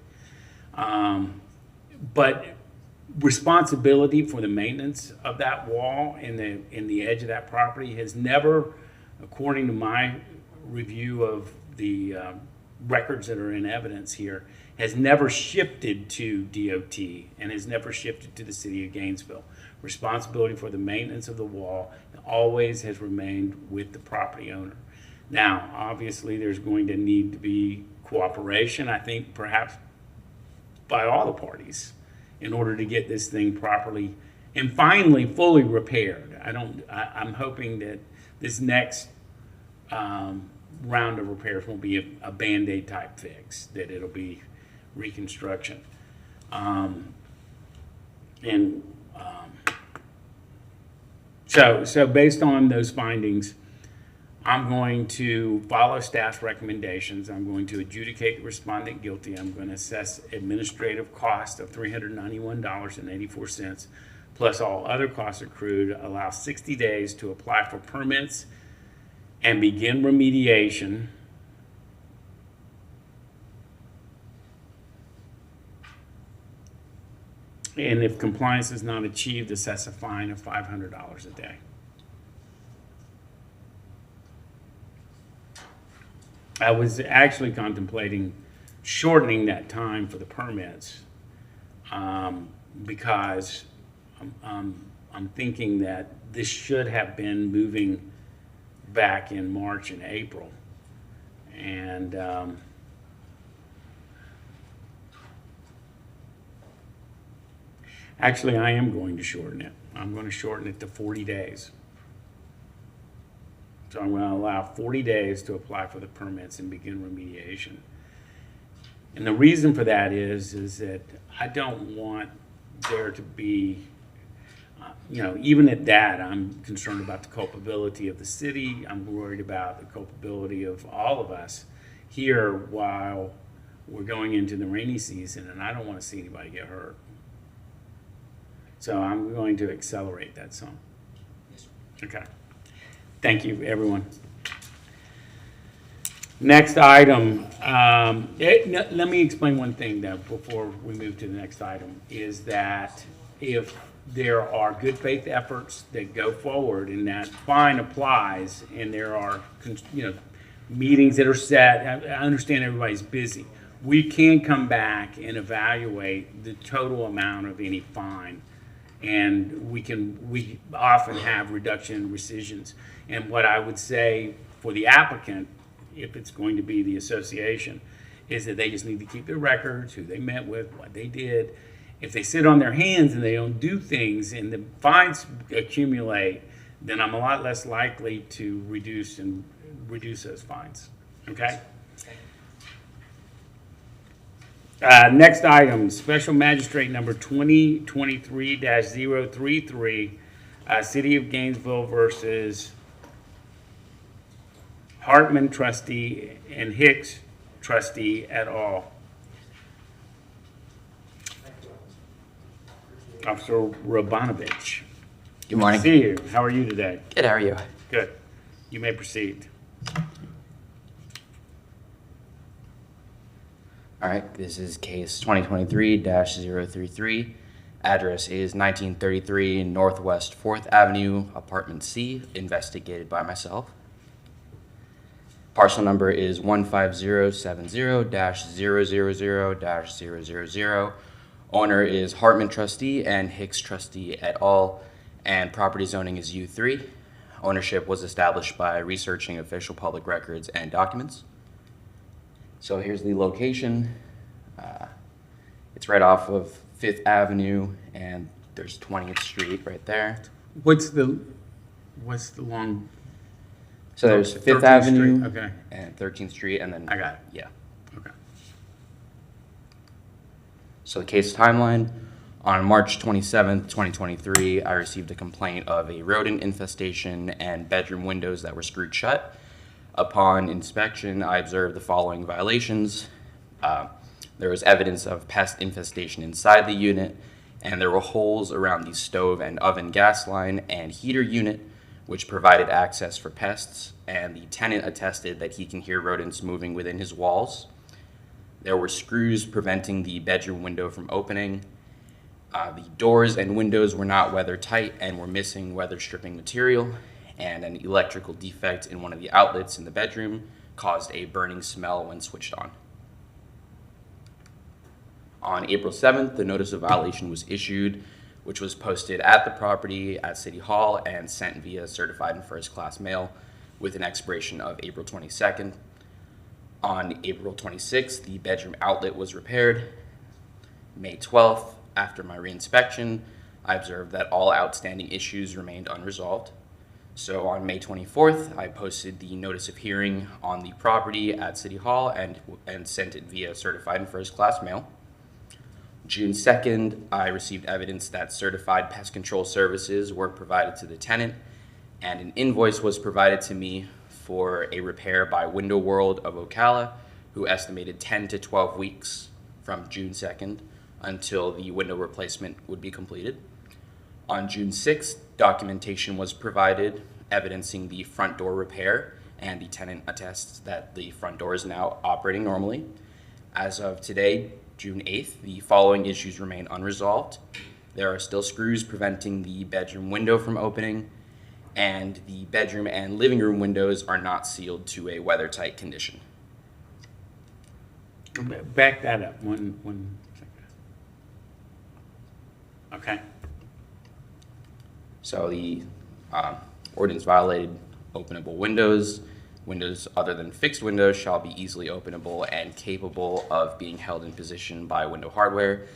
But responsibility for the maintenance of that wall and the edge of that property has never, according to my review of the records that are in evidence here, has never shifted to DOT and has never shifted to the city of Gainesville. Responsibility for the maintenance of the wall always has remained with the property owner. Now, obviously, there's going to need to be cooperation, I think perhaps by all the parties, in order to get this thing properly and finally fully repaired. I'm hoping that this next round of repairs won't be a Band-Aid type fix, that it'll be reconstruction. So based on those findings, I'm going to follow staff's recommendations. I'm going to adjudicate the respondent guilty. I'm going to assess administrative cost of $391.84 plus all other costs accrued, allow 60 days to apply for permits and begin remediation. And if compliance is not achieved, assess a fine of $500 a day. I was actually contemplating shortening that time for the permits because I'm thinking that this should have been moving back in March and April. And actually, I am going to shorten it. I'm going to shorten it to 40 days. So I'm going to allow 40 days to apply for the permits and begin remediation. And the reason for that is that I don't want there to be, even at that, I'm concerned about the culpability of the city. I'm worried about the culpability of all of us here while we're going into the rainy season, and I don't want to see anybody get hurt. So I'm going to accelerate that some. Okay. Thank you, everyone. Next item. Let me explain one thing, though, before we move to the next item, is that if there are good faith efforts that go forward and that fine applies and there are meetings that are set, I understand everybody's busy. We can come back and evaluate the total amount of any fine. And we often have reduction in rescissions. And what I would say for the applicant, if it's going to be the association, is that they just need to keep their records, who they met with, what they did. If they sit on their hands and they don't do things and the fines accumulate, then I'm a lot less likely to reduce those fines. Okay? Next item, Special Magistrate number 2023-033, City of Gainesville versus Hartman trustee and Hicks trustee et al. Officer Rabanovich. Good morning. See you. How are you today? Good, how are you? Good. You may proceed. All right, this is case 2023-033. Address is 1933 Northwest 4th Avenue, Apartment C, investigated by myself. Parcel number is 15070-000-000. Owner is Hartman trustee and Hicks trustee et al., and property zoning is U3. Ownership was established by researching official public records and documents. So here's the location. It's right off of 5th Avenue, and there's 20th Street right there. What's the long? So there's 5th 13th Avenue Street, okay. and 13th Street, and then I got it. yeah. Okay. So the case timeline: on March 27th, 2023, I received a complaint of a rodent infestation and bedroom windows that were screwed shut. Upon inspection, I observed the following violations. There was evidence of pest infestation inside the unit, and there were holes around the stove and oven gas line and heater unit, which provided access for pests, and the tenant attested that he can hear rodents moving within his walls. There were screws preventing the bedroom window from opening. The doors and windows were not weather tight and were missing weather stripping material, and an electrical defect in one of the outlets in the bedroom caused a burning smell when switched on. On April 7th, the notice of violation was issued, which was posted at the property at City Hall and sent via certified and first-class mail with an expiration of April 22nd. On April 26th, the bedroom outlet was repaired. May 12th, after my reinspection, I observed that all outstanding issues remained unresolved. So on May 24th, I posted the notice of hearing on the property at City Hall and sent it via certified and first-class mail. June 2nd, I received evidence that certified pest control services were provided to the tenant, and an invoice was provided to me for a repair by Window World of Ocala, who estimated 10 to 12 weeks from June 2nd until the window replacement would be completed. On June 6th, documentation was provided evidencing the front door repair, and the tenant attests that the front door is now operating normally. As of today, June 8th, the following issues remain unresolved. There are still screws preventing the bedroom window from opening, and the bedroom and living room windows are not sealed to a weather-tight condition. Back that up one second. Okay. So the ordinance violated openable windows. Windows other than fixed windows shall be easily openable and capable of being held in position by window hardware.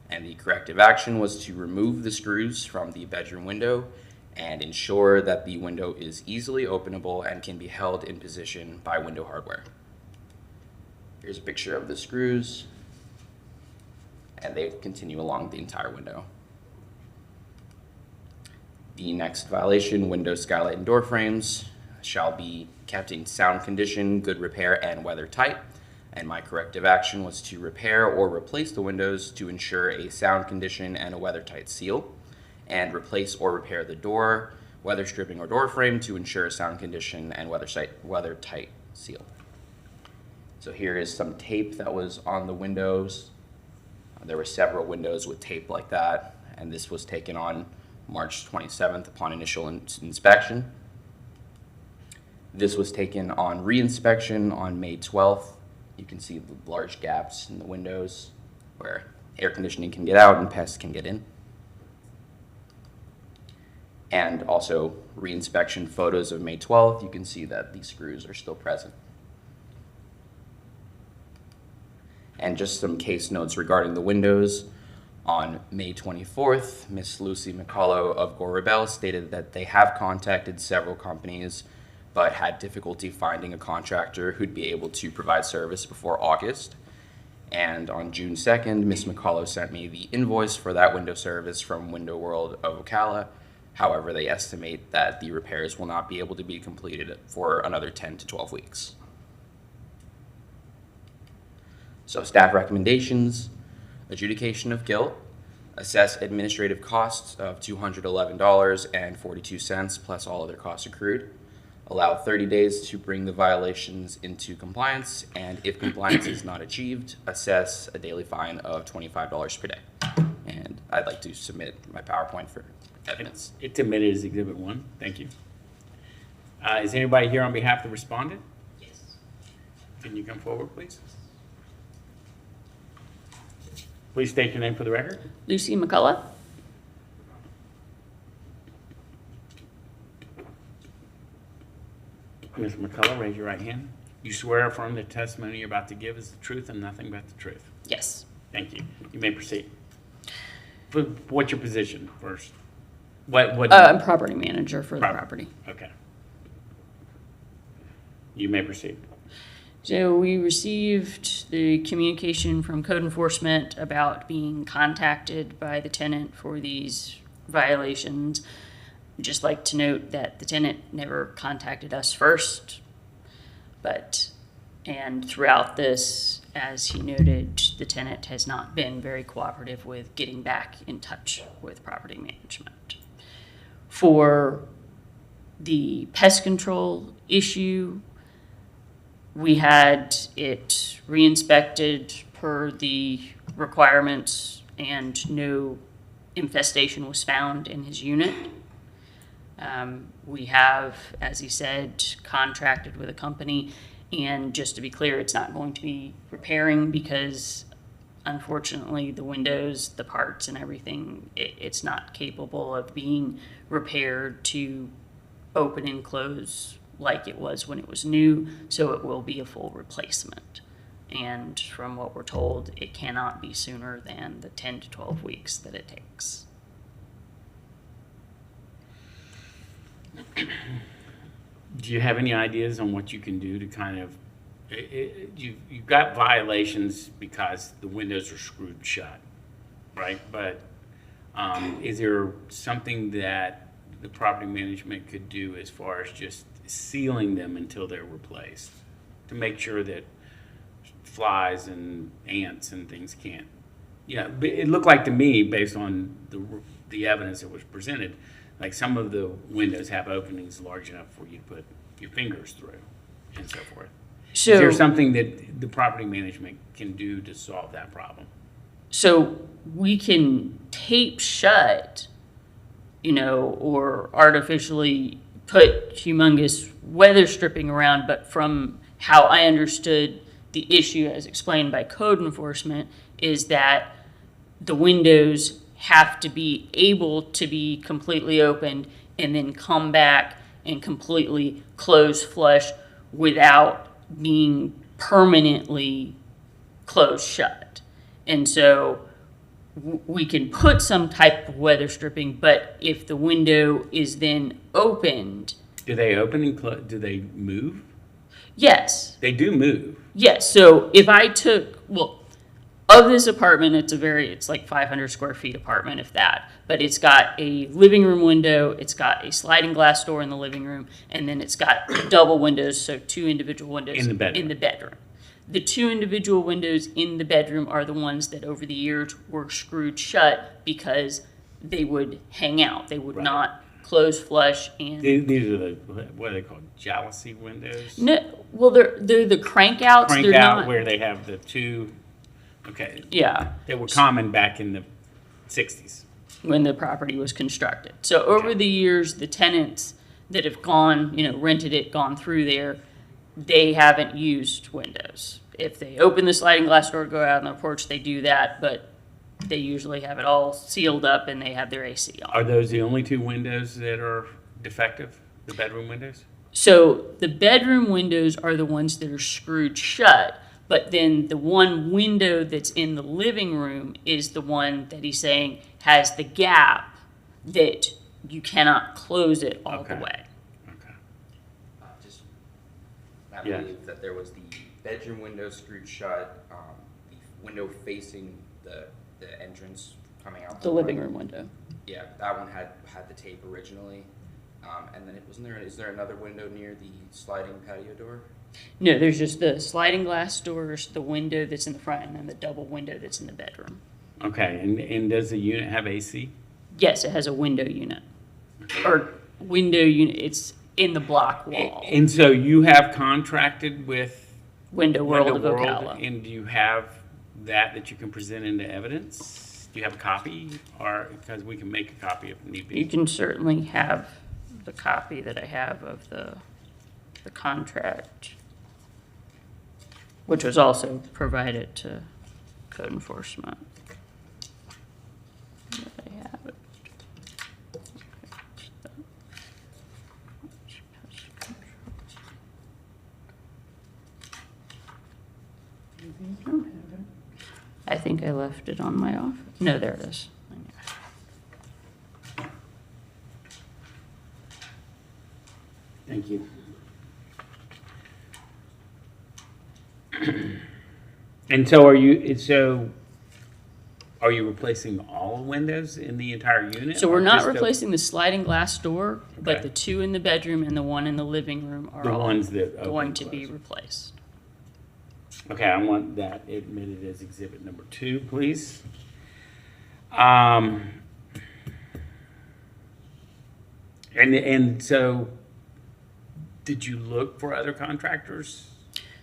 And the corrective action was to remove the screws from the bedroom window and ensure that the window is easily openable and can be held in position by window hardware. Here's a picture of the screws, and they continue along the entire window. The next violation, window, skylight, and door frames, shall be kept in sound condition, good repair, and weather tight. And my corrective action was to repair or replace the windows to ensure a sound condition and a weather tight seal, and replace or repair the door, weather stripping, or door frame to ensure a sound condition and weather tight seal. So here is some tape that was on the windows. There were several windows with tape like that, and this was taken on March 27th upon initial inspection. This was taken on re-inspection on May 12th. You can see the large gaps in the windows where air conditioning can get out and pests can get in. And also re-inspection photos of May 12th, you can see that these screws are still present. And just some case notes regarding the windows. On May 24th, Miss Lucy McCullough of Gore-Rebel stated that they have contacted several companies but had difficulty finding a contractor who'd be able to provide service before August. And on June 2nd, Ms. McCullough sent me the invoice for that window service from Window World of Ocala. However, they estimate that the repairs will not be able to be completed for another 10 to 12 weeks. So staff recommendations: adjudication of guilt, assess administrative costs of $211.42 plus all other costs accrued, allow 30 days to bring the violations into compliance, and if compliance is not achieved, assess a daily fine of $25 per day. And I'd like to submit my PowerPoint for evidence. It's admitted as Exhibit 1. Thank you. Is anybody here on behalf of the respondent? Yes. Can you come forward, please? Please state your name for the record. Lucy McCullough. Ms. McCullough, raise your right hand. You swear or affirm the testimony you're about to give is the truth and nothing but the truth. Yes. Thank you. You may proceed. What's your position first? What? I'm property manager for the property. Okay. You may proceed. So we received the communication from code enforcement about being contacted by the tenant for these violations. I'd just like to note that the tenant never contacted us first, and throughout this, as he noted, the tenant has not been very cooperative with getting back in touch with property management. For the pest control issue, we had it re-inspected per the requirements and no infestation was found in his unit. We have, as he said, contracted with a company And just to be clear, it's not going to be repairing because unfortunately the windows, the parts and everything, it's not capable of being repaired to open and close like it was when it was new. So it will be a full replacement. And from what we're told, it cannot be sooner than the 10 to 12 weeks that it takes. Do you have any ideas on what you can do to kind of, you've got violations because the windows are screwed shut, right? But is there something that the property management could do as far as just sealing them until they're replaced to make sure that flies and ants and things can't? Yeah, but it looked like to me, based on the evidence that was presented, like some of the windows have openings large enough for you to put your fingers through and so forth. So, Is there something that the property management can do to solve that problem? So we can tape shut, or artificially put humongous weather stripping around, but from how I understood the issue as explained by code enforcement is that the windows have to be able to be completely opened and then come back and completely close flush without being permanently closed shut. And so we can put some type of weather stripping, but if the window is then opened. Do they open and close? Do they move? Yes. They do move. Yes. So if I took, of this apartment, it's like 500 square feet apartment, if that. But it's got a living room window, it's got a sliding glass door in the living room, and then it's got double windows, so 2 individual windows In the bedroom. The 2 individual windows in the bedroom are the ones that over the years were screwed shut because they would hang out. They would Right. not close flush. And These are the, what are they called, jalousie windows? no, well, they're the crank outs. Crank they're out not, where they have the 2, okay. yeah. They were common back in the 60s. When the property was constructed. So over the years, the tenants that have gone, rented it, gone through there, they haven't used windows. If they open the sliding glass door, go out on their porch, they do that, but they usually have it all sealed up and they have their AC on. Are those the only 2 windows that are defective, the bedroom windows? So the bedroom windows are the ones that are screwed shut, but then the one window that's in the living room is the one that he's saying has the gap that you cannot close it all the Okay. way. Okay. I Yeah. believe that there was the bedroom window screwed shut, the window facing the entrance coming out. The living room window. Yeah, that one had the tape originally. And then is there another window near the sliding patio door? No, there's just the sliding glass doors, the window that's in the front, and then the double window that's in the bedroom. Okay, and does the unit have AC? Yes, it has a window unit. Or window unit, it's in the block wall. And so you have contracted with Window World Window of World, Ocala. and do you have that you can present into evidence? Do you have a copy, or because we can make a copy if need You be? can certainly have the copy that I have of the contract, which was also provided to code enforcement. There they have it. I think I left it on my office. No, there it is. Thank you. And so are you replacing all windows in the entire unit? So we're or not just replacing the sliding glass door, but Okay. the 2 in the bedroom and the 1 in the living room are The all ones that open going and to be close. replaced. Okay, I want that admitted as exhibit number 2, please. And so, did you look for other contractors?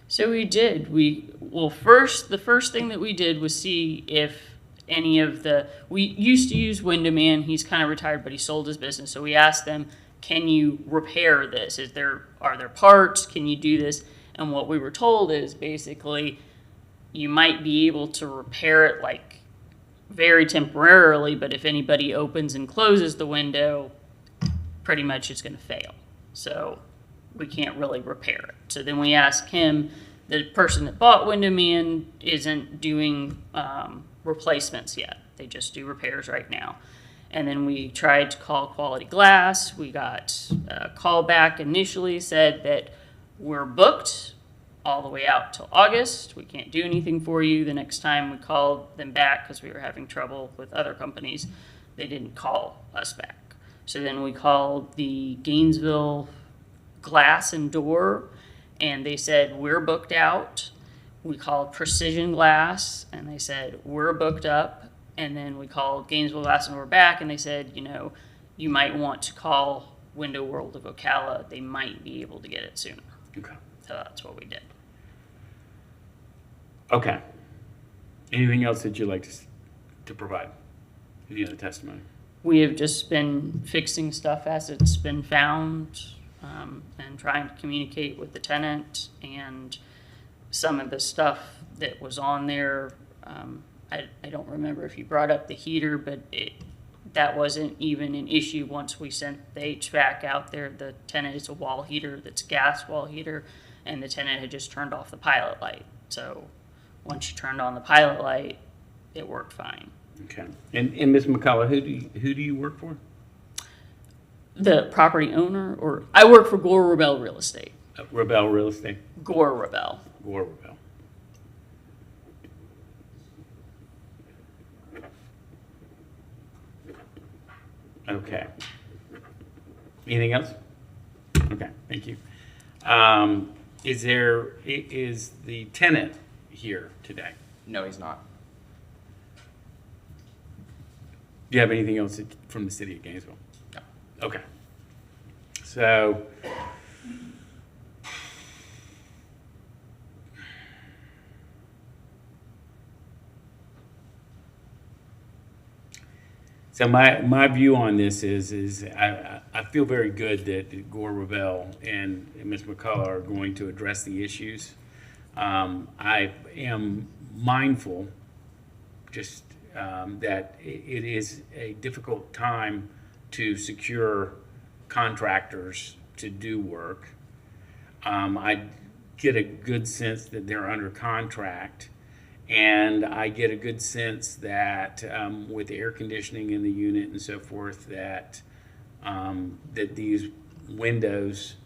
So we did. The first thing that we did was see if any of we used to use Window Man. He's kind of retired, but he sold his business. So we asked them, can you repair this? Are there parts? Can you do this? And what we were told is basically you might be able to repair it like very temporarily, but if anybody opens and closes the window, pretty much it's going to fail. So we can't really repair it. So then we asked him, the person that bought Window Man isn't doing replacements yet. They just do repairs right now. And then we tried to call Quality Glass. We got a call back initially, said that we're booked all the way out till August. We can't do anything for you. The next time we called them back, because we were having trouble with other companies, they didn't call us back. So then we called the Gainesville Glass and Door, and they said, we're booked out. We called Precision Glass, and they said, we're booked up. And then we called Gainesville Glass and Door back, and they said, you know, you might want to call Window World of Ocala. They might be able to get it sooner. Okay. So that's what we did. Okay. Anything else that you'd like to provide? Any other testimony? We have just been fixing stuff as it's been found, and trying to communicate with the tenant, and some of the stuff that was on there, I don't remember if you brought up the heater, but that wasn't even an issue once we sent the HVAC out there. The tenant, it's a wall heater that's gas wall heater, and the tenant had just turned off the pilot light. So once you turned on the pilot light, it worked fine. Okay. And Ms. McCullough, who do you work for? The property owner, or I work for Gore Rebel Real Estate. Rebel Real Estate. Gore Rebel. Gore Rebel. Okay. Anything else? Okay, thank you. Is the tenant here today? No, he's not. Do you have anything else from the city of Gainesville? No. Okay. So, my view on this is I feel very good that Gore Rebel and Ms. McCullough are going to address the issues. I am mindful just that it is a difficult time to secure contractors to do work. I get a good sense that they're under contract, and I get a good sense that with the air conditioning in the unit and so forth, that that these windows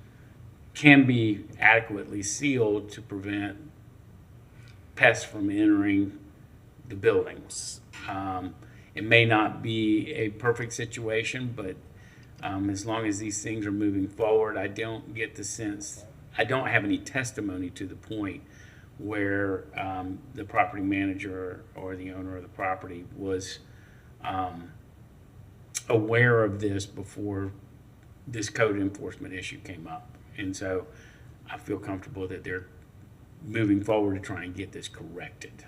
can be adequately sealed to prevent pests from entering the buildings. It may not be a perfect situation, but as long as these things are moving forward, I don't get the sense, I don't have any testimony to the point where the property manager or the owner of the property was aware of this before this code enforcement issue came up. And so I feel comfortable that they're moving forward to try and get this corrected.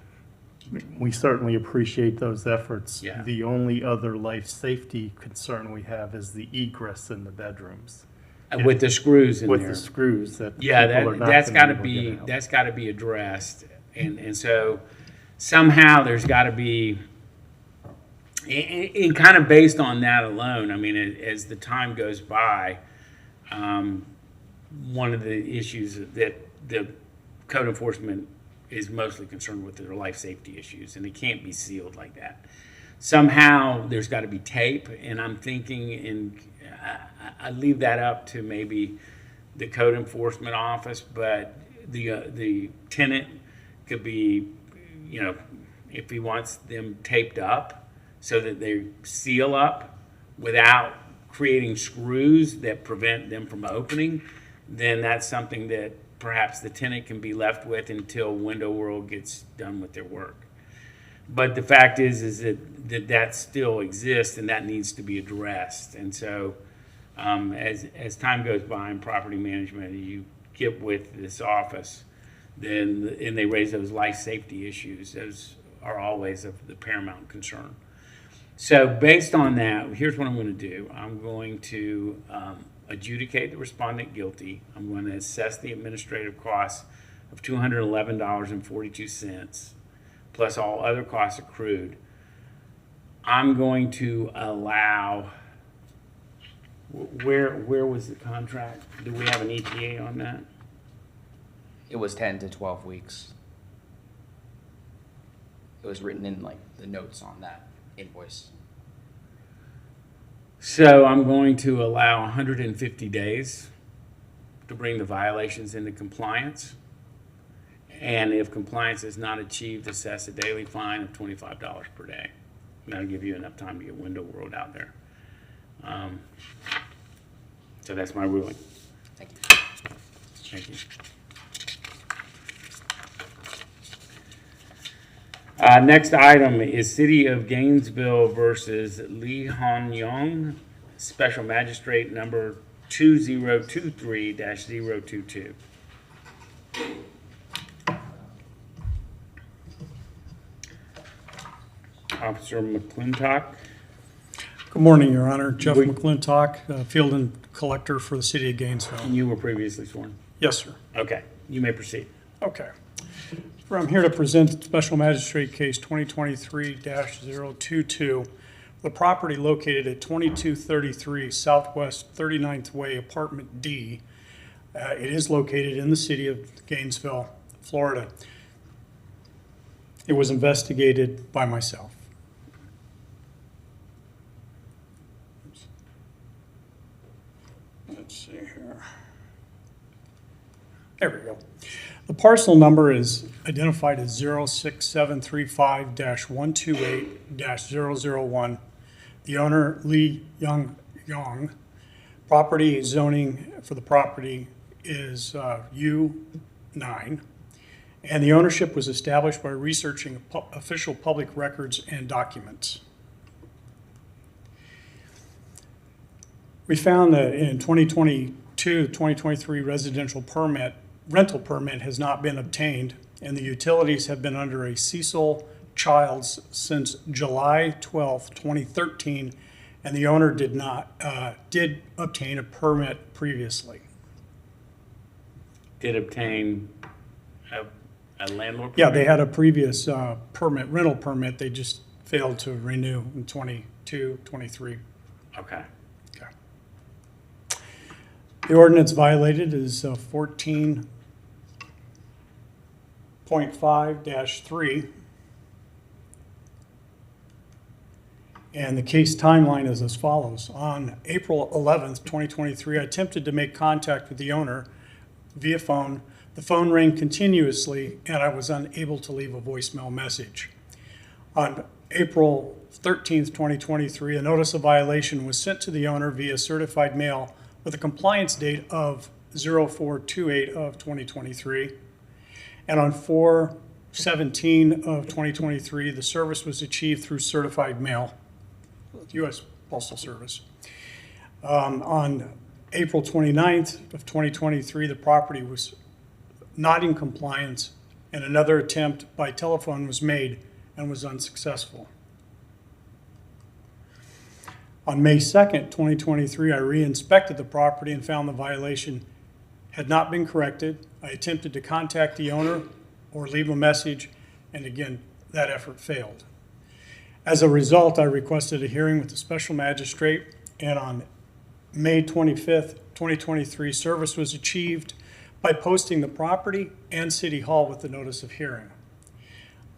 We certainly appreciate those efforts. Yeah. The only other life safety concern we have is the egress in the bedrooms. With the screws in With there. the screws that Yeah, people are not that's gonna got to be able to be get out. that's got to be addressed, and so somehow there's got to be, and kind of based on that alone. I mean, as the time goes by, one of the issues that the code enforcement is mostly concerned with are life safety issues, and it can't be sealed like that. Somehow there's got to be tape, and I'm thinking, and I leave that up to maybe the code enforcement office, but the tenant could be, you know, if he wants them taped up so that they seal up without creating screws that prevent them from opening, then that's something that perhaps the tenant can be left with until Window World gets done with their work. But the fact is that still exists, and that needs to be addressed. And so as time goes by in property management, you get with this office, then and they raise those life safety issues. Those are always of the paramount concern. So based on that, here's what I'm going to do. I'm going to adjudicate the respondent guilty. I'm going to assess the administrative costs of $211.42 plus all other costs accrued. I'm going to allow, where was the contract? Do we have an ETA on that? It was 10 to 12 weeks. It was written in like the notes on that invoice. So I'm going to allow 150 days to bring the violations into compliance. And if compliance is not achieved, assess a daily fine of $25 per day. That'll give you enough time to get window world out there. So that's my ruling. Thank you. Thank you. Next item is City of Gainesville versus Lee Han Young, Special Magistrate number 2023-022. Officer McClintock. Good morning, Your Honor. Jeff We- McClintock, Field and Collector for the City of Gainesville. You were previously sworn. Yes, sir. Okay, you may proceed. Okay. I'm here to present Special Magistrate Case 2023-022, the property located at 2233 Southwest 39th Way, Apartment D. It is located in the city of Gainesville, Florida. It was investigated by myself. Let's see here. There we go. The parcel number is identified as 06735-128-001. The owner, Lee Young. Property zoning for the property is U9. And the ownership was established by researching official public records and documents. We found that in 2022-2023 rental permit has not been obtained, and the utilities have been under a Cecil Childs since July 12, 2013, and the owner did obtain a permit previously. Did obtain a landlord permit? Yeah, they had a previous rental permit, they just failed to renew in 22, 23. Okay. The ordinance violated is 14.5-3. And the case timeline is as follows. On April 11th, 2023, I attempted to make contact with the owner via phone. The phone rang continuously, and I was unable to leave a voicemail message. On April 13th, 2023, a notice of violation was sent to the owner via certified mail with a compliance date of 04/28 of 2023. And on 4/17 of 2023, the service was achieved through certified mail, U.S. Postal Service. On April 29th of 2023, the property was not in compliance, and another attempt by telephone was made and was unsuccessful. On May 2nd, 2023, I re-inspected the property and found the violation had not been corrected. I attempted to contact the owner or leave a message, and again, that effort failed. As a result, I requested a hearing with the special magistrate, and on May 25th, 2023, service was achieved by posting the property and City Hall with the notice of hearing.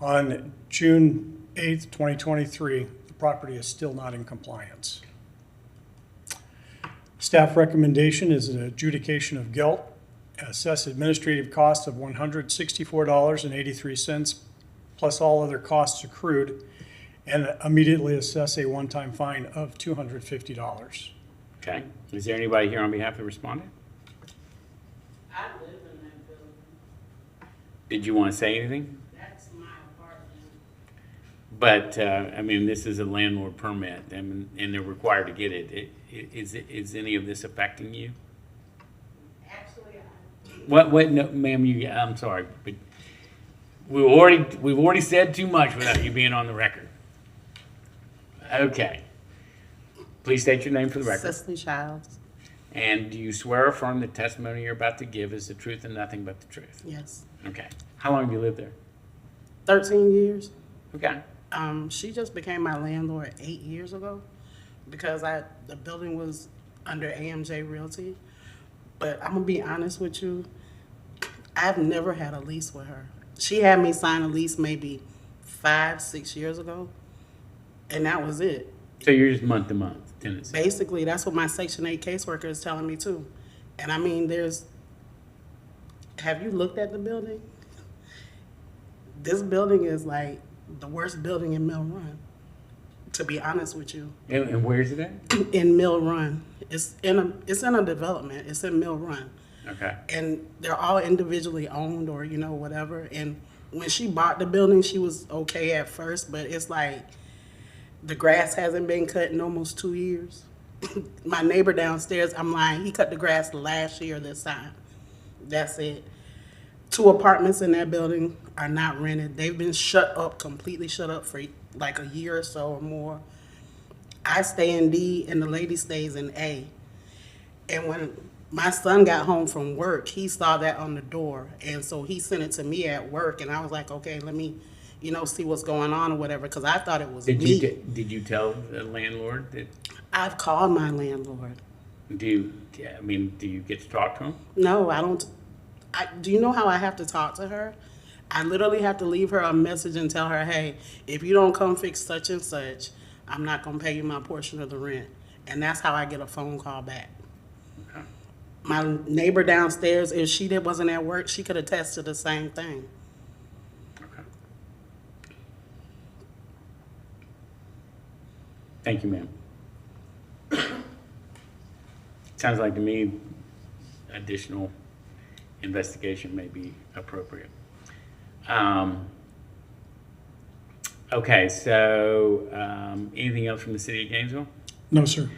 On June 8th, 2023, the property is still not in compliance. Staff recommendation is an adjudication of guilt, assess administrative costs of $164.83 plus all other costs accrued, and immediately assess a one-time fine of $250. Okay. Is there anybody here on behalf of the respondent? I live in that building. Did you want to say anything? That's my apartment. But, I mean, this is a landlord permit, and they're required to get it. Is any of this affecting you? Actually, What, no, ma'am, I'm sorry, but we've already said too much without you being on the record. Okay. Please state your name for the record. Cicely Childs. And do you swear or affirm the testimony you're about to give is the truth and nothing but the truth? Yes. Okay. How long have you lived there? 13 years. Okay. She just became my landlord 8 years ago because the building was under AMJ Realty. But I'm gonna be honest with you, I've never had a lease with her. She had me sign a lease maybe 5-6 years ago, and that was it. So you're just month to month tenancy? Basically, that's what my Section 8 caseworker is telling me too. And I mean, have you looked at the building? This building is like the worst building in Mill Run, to be honest with you. And where is it at? In Mill Run. It's in a development. It's in Mill Run. Okay. And they're all individually owned or, whatever. And when she bought the building, she was okay at first, but it's like the grass hasn't been cut in almost 2 years. My neighbor downstairs, I'm lying, he cut the grass last year this time. That's it. 2 apartments in that building are not rented. They've been completely shut up for like a year or so or more. I stay in D and the lady stays in A. And when my son got home from work, he saw that on the door. And so he sent it to me at work. And I was like, okay, let me, see what's going on or whatever, because I thought it was me. Did you tell the landlord that? I've called my landlord. Do you get to talk to him? No, I don't. Do you know how I have to talk to her? I literally have to leave her a message and tell her, hey, if you don't come fix such and such, I'm not going to pay you my portion of the rent. And that's how I get a phone call back. Okay. My neighbor downstairs, if she wasn't at work, she could attest to the same thing. Okay. Thank you, ma'am. Sounds like to me additional investigation may be appropriate. Okay, so anything else from the city of Gainesville? No, sir.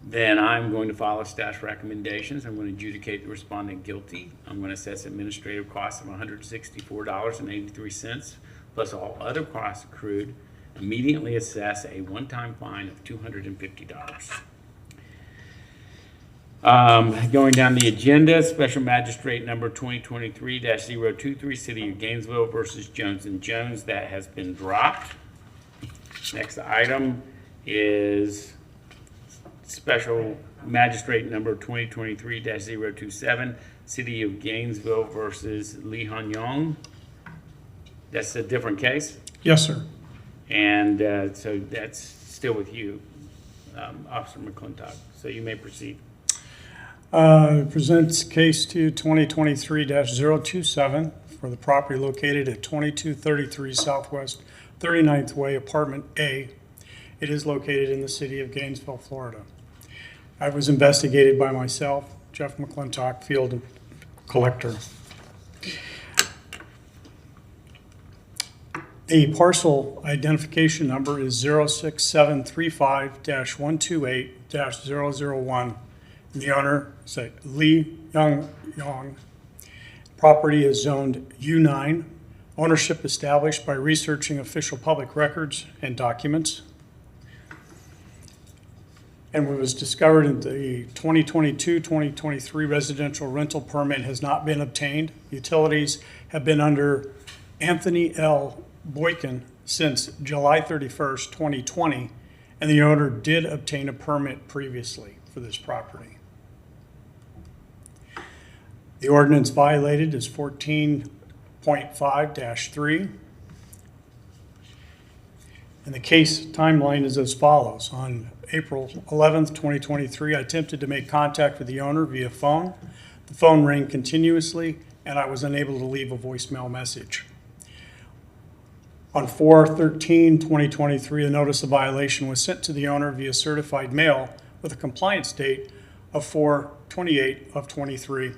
Then I'm going to follow staff's recommendations. I'm going to adjudicate the respondent guilty. I'm going to assess administrative costs of $164.83 plus all other costs accrued. Immediately assess a one-time fine of $250. Going down the agenda, Special Magistrate number 2023-023, City of Gainesville versus Jones & Jones. That has been dropped. Next item is Special Magistrate number 2023-027, City of Gainesville versus Lee Han Yong. That's a different case? Yes, sir. And so that's still with you, Officer McClintock. So you may proceed. Presents case to 2023-027 for the property located at 2233 Southwest 39th Way, Apartment A. It is located in the city of Gainesville, Florida. I was investigated by myself, Jeff McClintock, field collector. The parcel identification number is 06735-128-001. The owner is Lee Yong. Property is zoned U9. Ownership established by researching official public records and documents. And what was discovered in the 2022-2023 residential rental permit has not been obtained. Utilities have been under Anthony L. Boykin since July 31st, 2020, and the owner did obtain a permit previously for this property. The ordinance violated is 14.5-3. And the case timeline is as follows. On April 11th, 2023, I attempted to make contact with the owner via phone. The phone rang continuously, and I was unable to leave a voicemail message. On 4/13/2023, a notice of violation was sent to the owner via certified mail with a compliance date of 4/28/23.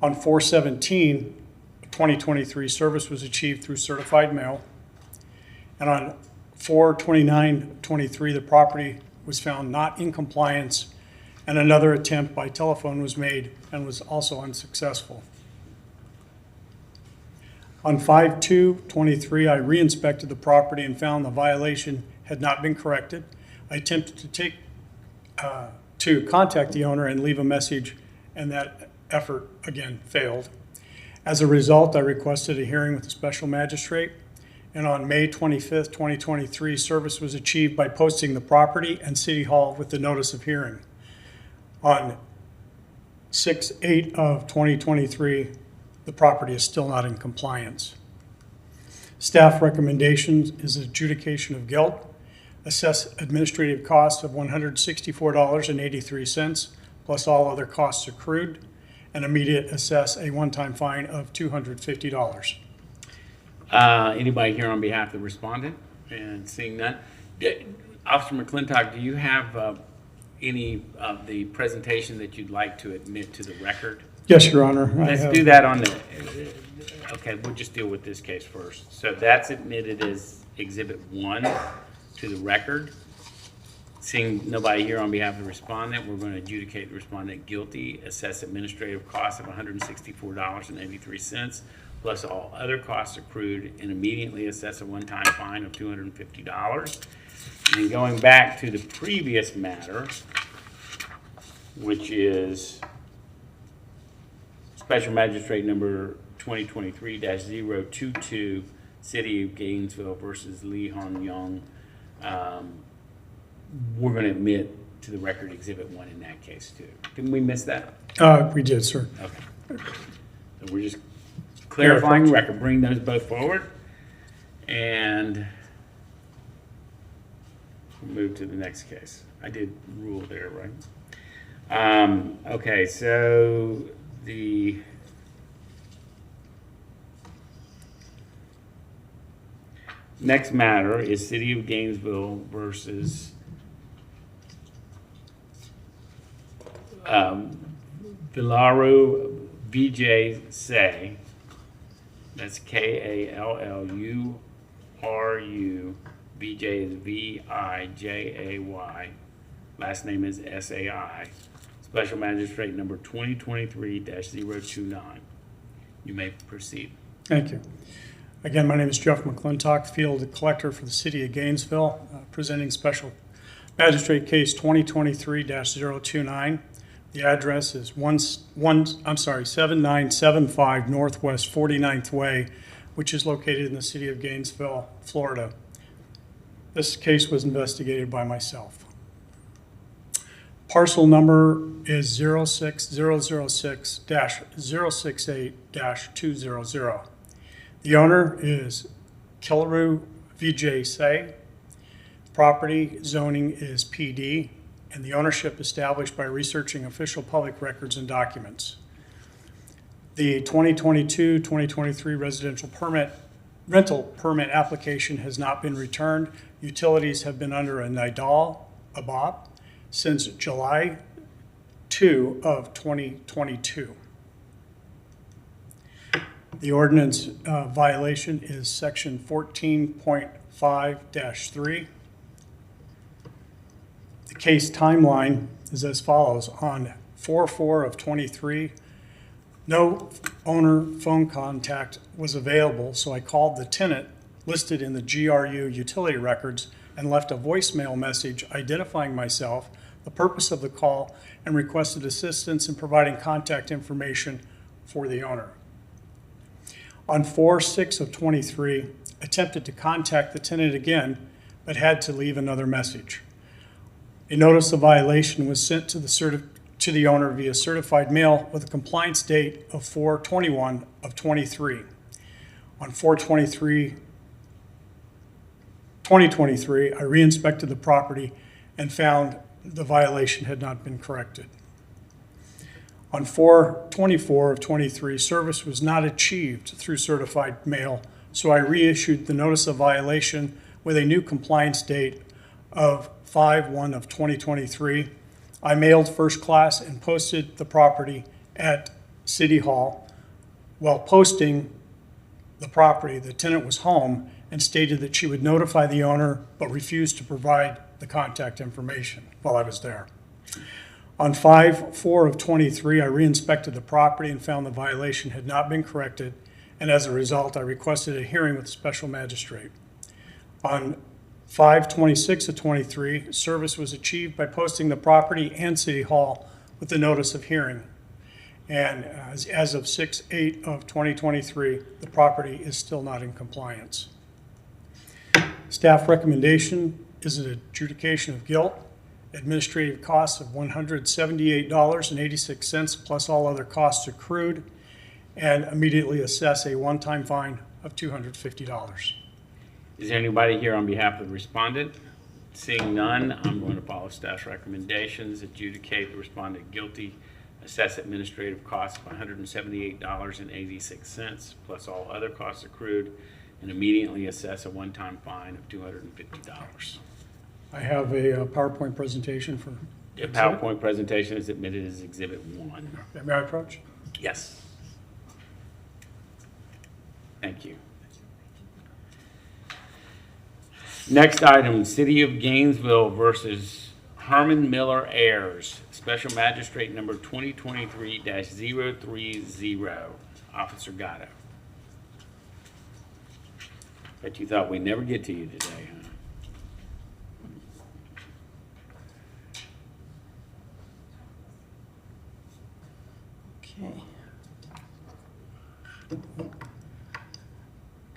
On 4/17/2023, service was achieved through certified mail. And on 4/29/23, the property was found not in compliance, and another attempt by telephone was made and was also unsuccessful. On 5/2/23, I re-inspected the property and found the violation had not been corrected. I attempted to to contact the owner and leave a message, and that effort again failed. As a result, I requested a hearing with the special magistrate, and on May 25th, 2023, service was achieved by posting the property and City Hall with the notice of hearing. On 6/8 of 2023, the property is still not in compliance. Staff recommendations is adjudication of guilt, assess administrative costs of $164.83, plus all other costs accrued, and immediate assess a one-time fine of $250. Anybody here on behalf of the respondent? And seeing none. Officer McClintock, do you have any of the presentation that you'd like to admit to the record? Yes, Your Honor. Let's do that on the, okay, we'll just deal with this case first. So that's admitted as Exhibit 1 to the record. Seeing nobody here on behalf of the respondent, we're going to adjudicate the respondent guilty, assess administrative costs of $164.83, plus all other costs accrued, and immediately assess a one-time fine of $250. And going back to the previous matter, which is Special Magistrate number 2023-022, City of Gainesville versus Lee Han Young, we're going to admit to the record Exhibit 1 in that case too. Didn't we miss that? We did, sir. Okay. So we're just clarifying the record. Bring those both forward. And we'll move to the next case. I did rule there, right? Okay, so the next matter is City of Gainesville versus Villaru Vijay Say. That's Kalluru. Vijay is Vijay. Last name is Sai. Special Magistrate number 2023-029. You may proceed. Thank you. Again, my name is Jeff McClintock, Field Collector for the City of Gainesville, presenting Special Magistrate Case 2023-029. The address is 7975 Northwest 49th Way, which is located in the City of Gainesville, Florida. This case was investigated by myself. Parcel number is 06006-068-200. The owner is Kalluru Vijay Say. Property zoning is PD, and the ownership established by researching official public records and documents. The 2022-2023 residential rental permit application has not been returned. Utilities have been under a NIDAL, ABOP, since July 2 of 2022. The ordinance violation is section 14.5-3. The case timeline is as follows. On 4/4 of 23, no owner phone contact was available, so I called the tenant listed in the GRU utility records and left a voicemail message identifying myself, the purpose of the call, and requested assistance in providing contact information for the owner. On 4/6 of 23, attempted to contact the tenant again, but had to leave another message. A notice of violation was sent to the owner via certified mail with a compliance date of 4/21 of 23. On 4/23/2023, I re-inspected the property and found the violation had not been corrected. On 4/24 of 23, service was not achieved through certified mail, so I reissued the notice of violation with a new compliance date of 5/1 of 2023. I mailed first class and posted the property at City Hall. While posting the property, the tenant was home and stated that she would notify the owner, but refused to provide the contact information while I was there. On 5/4 of 23, I re-inspected the property and found the violation had not been corrected, and as a result, I requested a hearing with the special magistrate. On 5/26 of '23, service was achieved by posting the property and City Hall with the notice of hearing. And as of 6/8 of 2023, the property is still not in compliance. Staff recommendation is an adjudication of guilt, administrative costs of $178.86 plus all other costs accrued, and immediately assess a one-time fine of $250. Is there anybody here on behalf of the respondent? Seeing none, I'm going to follow staff's recommendations, adjudicate the respondent guilty, assess administrative costs of $178.86 plus all other costs accrued, and immediately assess a one-time fine of $250. I have a PowerPoint presentation for. The PowerPoint presentation is admitted as Exhibit 1. May I approach? Yes. Thank you. Next item, City of Gainesville versus Herman Miller Ayers, Special Magistrate number 2023-030, Officer Gatto. Bet you thought we'd never get to you today, huh? Okay.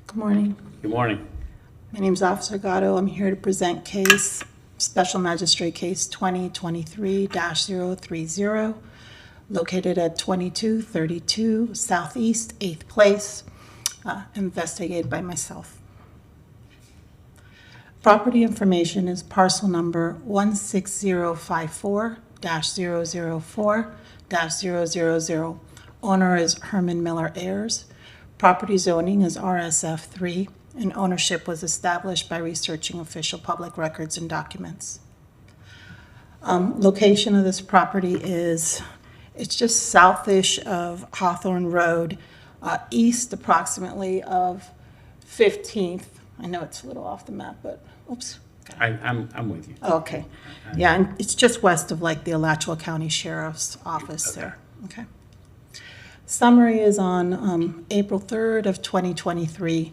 Good morning. Good morning. My name is Officer Gatto. I'm here to present case, Special Magistrate Case 2023-030, located at 2232 Southeast 8th Place, investigated by myself. Property information is parcel number 16054-004-000. Owner is Herman Miller Ayers. Property zoning is RSF3, and ownership was established by researching official public records and documents. Location of this property is, it's just southish of Hawthorne Road, east approximately of 15th. I know it's a little off the map, but oops. I'm with you. Okay. Yeah, and it's just west of like the Alachua County Sheriff's Office there. Okay. Summary is on April 3rd of 2023.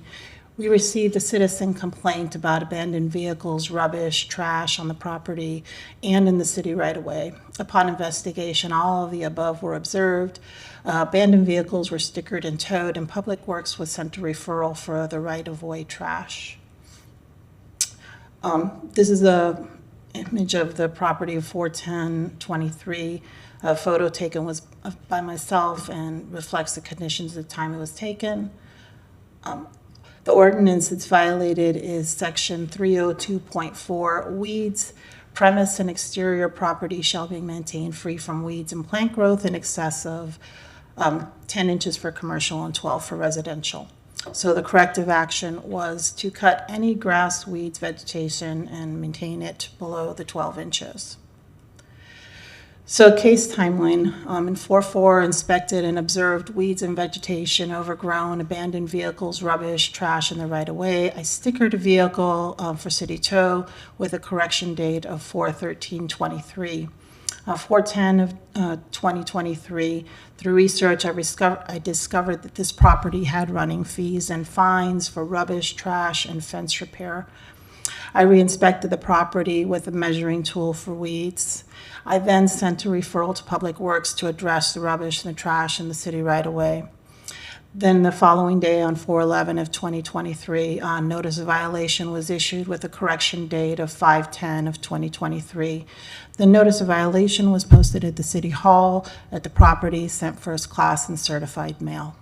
We received a citizen complaint about abandoned vehicles, rubbish, trash on the property and in the city right away. Upon investigation, all of the above were observed. Abandoned vehicles were stickered and towed, and Public Works was sent a referral for the right-of-way trash. This is a image of the property of 41023. A photo taken was by myself and reflects the conditions at the time it was taken. The ordinance that's violated is section 302.4, weeds. Premise and exterior property shall be maintained free from weeds and plant growth in excess of 10 inches for commercial and 12 for residential. So the corrective action was to cut any grass, weeds, vegetation, and maintain it below the 12 inches. So case timeline, in 4/4 inspected and observed weeds and vegetation, overgrown, abandoned vehicles, rubbish, trash in the right of way. I stickered a vehicle for city tow with a correction date of 4/13/23. 4/10 of 2023, through research, I discovered that this property had running fees and fines for rubbish, trash, and fence repair. I re-inspected the property with a measuring tool for weeds. I then sent a referral to Public Works to address the rubbish and the trash in the city right away. Then the following day, on 4/11 of 2023, notice of violation was issued with a correction date of 5/10 of 2023. The notice of violation was posted at the City Hall, at the property, sent first class and certified mail.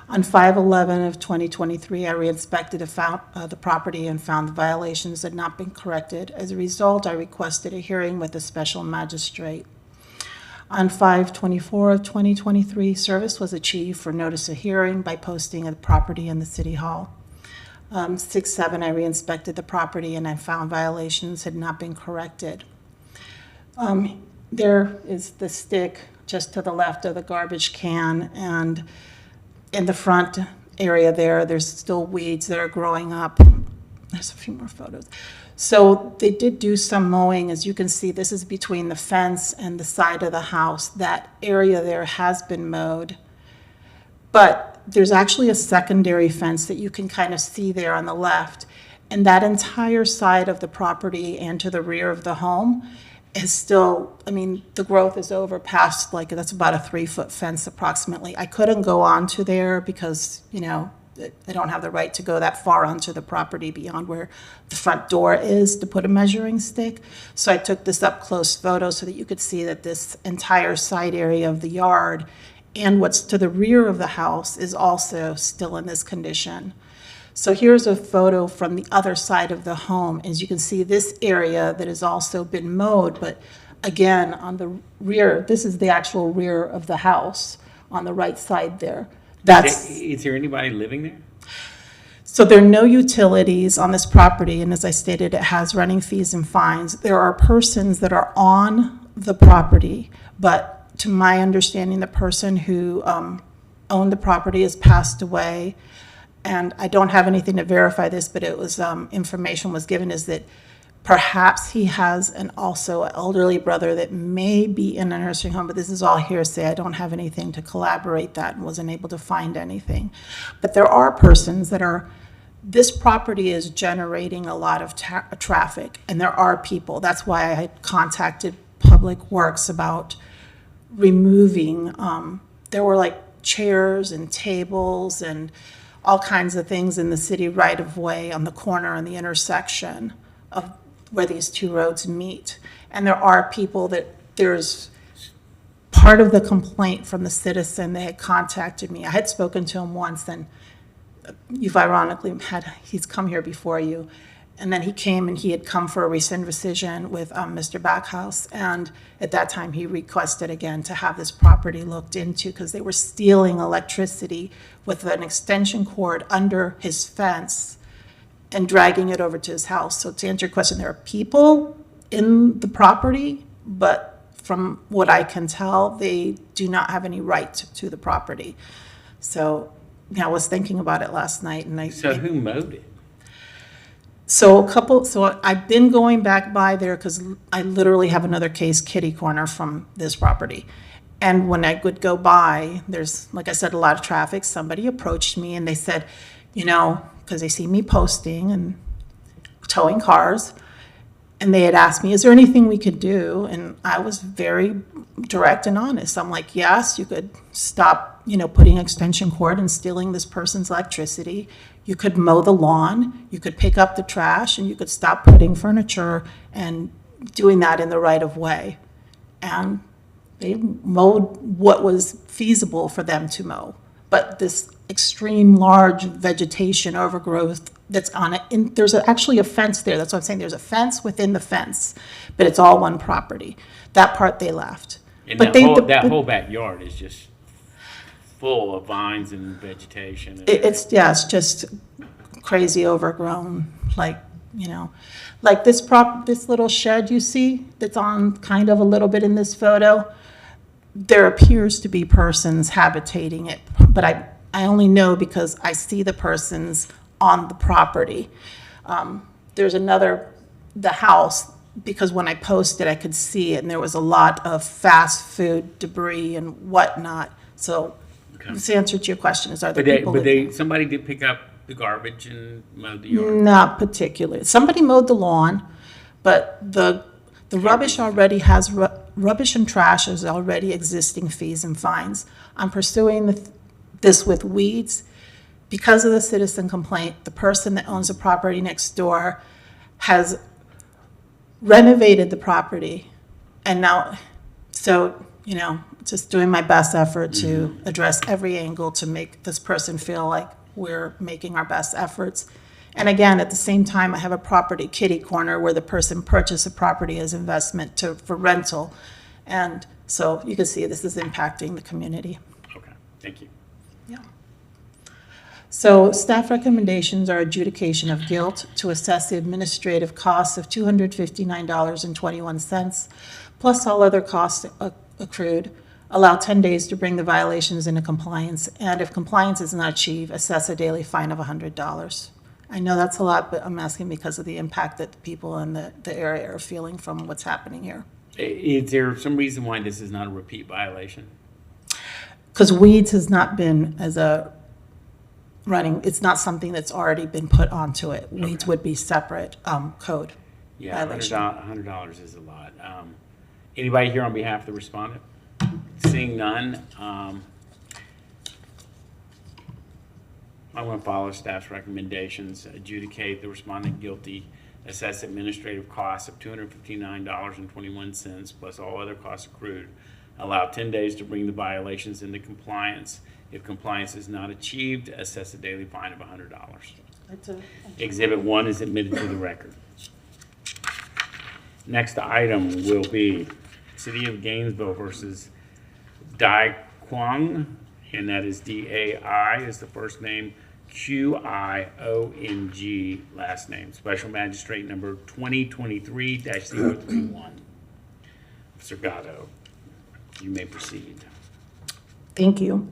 On 5/11 of 2023, I re-inspected the property and found the violations had not been corrected. As a result, I requested a hearing with a special magistrate. On 5/24 of 2023, service was achieved for notice of hearing by posting of the property in the City Hall. 6/7, I re-inspected the property and I found violations had not been corrected. There is the stick just to the left of the garbage can, and in the front area there's still weeds that are growing up. There's a few more photos. So they did do some mowing. As you can see, this is between the fence and the side of the house. That area there has been mowed. But there's actually a secondary fence that you can kind of see there on the left. And that entire side of the property and to the rear of the home is still, I mean, the growth is over past, like, that's about a 3-foot fence approximately. I couldn't go onto there because, you know, I don't have the right to go that far onto the property beyond where the front door is to put a measuring stick. So I took this up close photo so that you could see that this entire side area of the yard and what's to the rear of the house is also still in this condition. So here's a photo from the other side of the home. As you can see, this area that has also been mowed, but again, on the rear, this is the actual rear of the house on the right side there. Is there anybody living there? So there are no utilities on this property, and as I stated, it has running fees and fines. There are persons that are on the property, but to my understanding, the person who owned the property has passed away. And I don't have anything to verify this, but it was information was given is that perhaps he has an also elderly brother that may be in a nursing home, but this is all hearsay. I don't have anything to collaborate that and wasn't able to find anything. But there are persons that are, this property is generating a lot of traffic, and there are people. That's why I had contacted Public Works about removing, there were like chairs and tables and all kinds of things in the city right-of-way on the corner and the intersection of where these two roads meet. And there are people that, there's part of the complaint from the citizen, they had contacted me. I had spoken to him once, and you've ironically he's come here before you. And then he came and he had come for a rescind rescission with Mr. Backhouse. And at that time, he requested again to have this property looked into because they were stealing electricity with an extension cord under his fence and dragging it over to his house. So to answer your question, there are people in the property, but from what I can tell, they do not have any right to the property. So I was thinking about it last night, and So who mowed it? So I've been going back by there because I literally have another case kitty corner from this property. And when I would go by, there's, like I said, a lot of traffic. Somebody approached me and they said, you know, because they see me posting and towing cars, and they had asked me, is there anything we could do? And I was very direct and honest. I'm like, yes, you could stop, you know, putting extension cord and stealing this person's electricity. You could mow the lawn, you could pick up the trash, and you could stop putting furniture and doing that in the right of way. And they mowed what was feasible for them to mow. But this extreme large vegetation overgrowth that's on it, there's actually a fence there. That's what I'm saying. There's a fence within the fence, but it's all one property. That part they left. And But that whole backyard is just full of vines and vegetation. it's just crazy overgrown, like, you know, like this little shed you see that's on kind of a little bit in this photo. There appears to be persons habitating it, but I only know because I see the persons on the property. There's the house, because when I posted, I could see it, and there was a lot of fast food debris and whatnot. So this answer to your question is, are there people living there? Somebody did pick up the garbage and mowed the yard. Not particularly. Somebody mowed the lawn, but the rubbish already has, rubbish and trash is already existing fees and fines. I'm pursuing this with weeds. Because of the citizen complaint, the person that owns the property next door has renovated the property. And now, so, you know, just doing my best effort to address every angle to make this person feel like we're making our best efforts. And again, at the same time, I have a property kitty corner where the person purchased a property as investment for rental. And so you can see this is impacting the community. Okay, thank you. Yeah. So staff recommendations are adjudication of guilt to assess the administrative costs of $259.21, plus all other costs accrued. Allow 10 days to bring the violations into compliance, and if compliance is not achieved, assess a daily fine of $100. I know that's a lot, but I'm asking because of the impact that the people in the area are feeling from what's happening here. Is there some reason why this is not a repeat violation? Because weeds has not been as a running, it's not something that's already been put onto it. Weeds would be separate code Yeah, violation. $100 is a lot. Anybody here on behalf of the respondent? Seeing none, I want to follow staff's recommendations, adjudicate the respondent guilty, assess administrative costs of $259.21 plus all other costs accrued, allow 10 days to bring the violations into compliance. If compliance is not achieved, assess a daily fine of $100. Exhibit 1 is admitted to the record. Next item will be City of Gainesville versus Dai Quang, and that is D-A-I is the first name, Q-I-O-N-G last name. Special Magistrate number 2023-031. Officer Gatto, you may proceed. Thank you.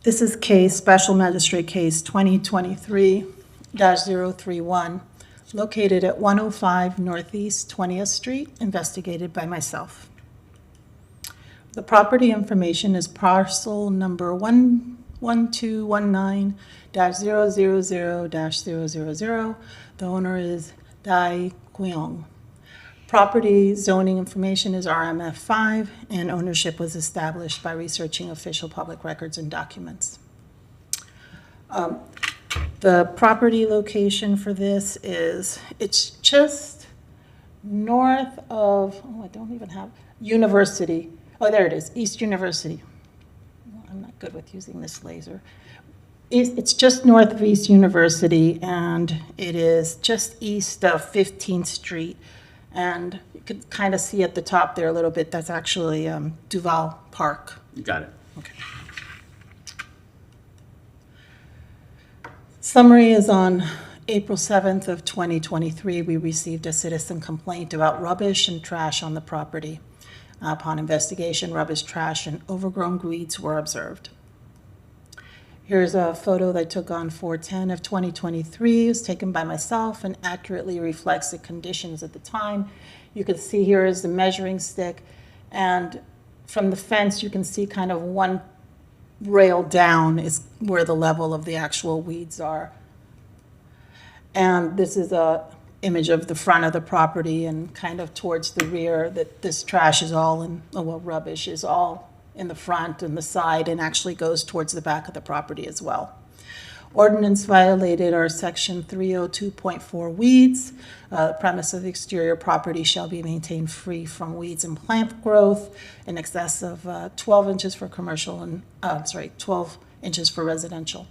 This is Special Magistrate Case 2023-031, located at 105 Northeast 20th Street, investigated by myself. The property information is parcel number 11219-000-000. The owner is Dai Quang. Property zoning information is RMF 5, and ownership was established by researching official public records and documents. The property location for this is, it's just north of, I don't even have, University. Oh, there it is, East University. I'm not good with using this laser. It's just north of East University, and it is just east of 15th Street. And you can kind of see at the top there a little bit, that's actually Duval Park. You got it. Okay. Summary is on April 7th of 2023, we received a citizen complaint about rubbish and trash on the property. Upon investigation, rubbish, trash, and overgrown weeds were observed. Here's a photo that I took on 4/10 of 2023. It was taken by myself and accurately reflects the conditions at the time. You can see here is the measuring stick, and from the fence you can see kind of one rail down is where the level of the actual weeds are. And this is a image of the front of the property, and kind of towards the rear, that this trash is all in, well, rubbish is all in the front and the side, and actually goes towards the back of the property as well. Ordinance violated our section 302.4 weeds. The premise of the exterior property shall be maintained free from weeds and plant growth in excess of 12 inches for commercial and, 12 inches for residential.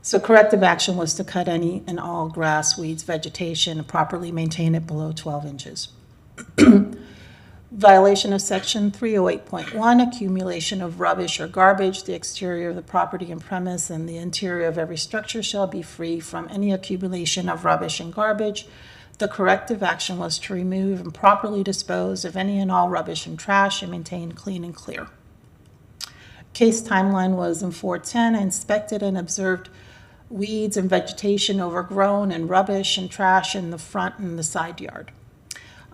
So corrective action was to cut any and all grass, weeds, vegetation, and properly maintain it below 12 inches. Violation of section 308.1, accumulation of rubbish or garbage. The exterior of the property and premise and the interior of every structure shall be free from any accumulation of rubbish and garbage. The corrective action was to remove and properly dispose of any and all rubbish and trash and maintain clean and clear. Case timeline was in 4/10. I inspected and observed weeds and vegetation overgrown and rubbish and trash in the front and the side yard.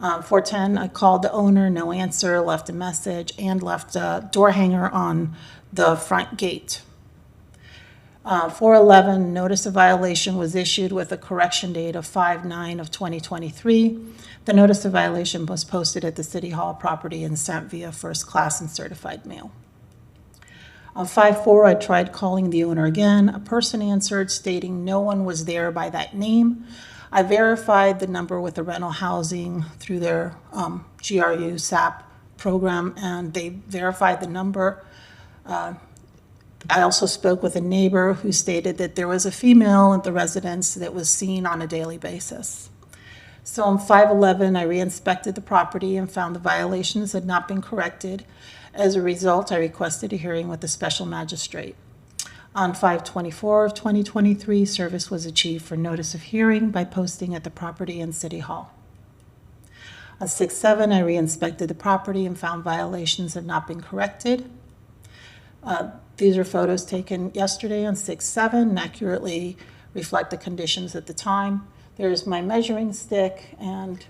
4:10, I called the owner, no answer, left a message, and left a door hanger on the front gate. 4:11, notice of violation was issued with a correction date of 5/9 of 2023. The notice of violation was posted at the City Hall property and sent via first class and certified mail. On 5/4, I tried calling the owner again. A person answered stating no one was there by that name. I verified the number with the rental housing through their GRU SAP program, and they verified the number. I also spoke with a neighbor who stated that there was a female at the residence that was seen on a daily basis. So on 5/11, I re-inspected the property and found the violations had not been corrected. As a result, I requested a hearing with the special magistrate. On 5/24 of 2023, service was achieved for notice of hearing by posting at the property and City Hall. On 6/7, I re-inspected the property and found violations had not been corrected. These are photos taken yesterday on 6/7 and accurately reflect the conditions at the time. There's my measuring stick, and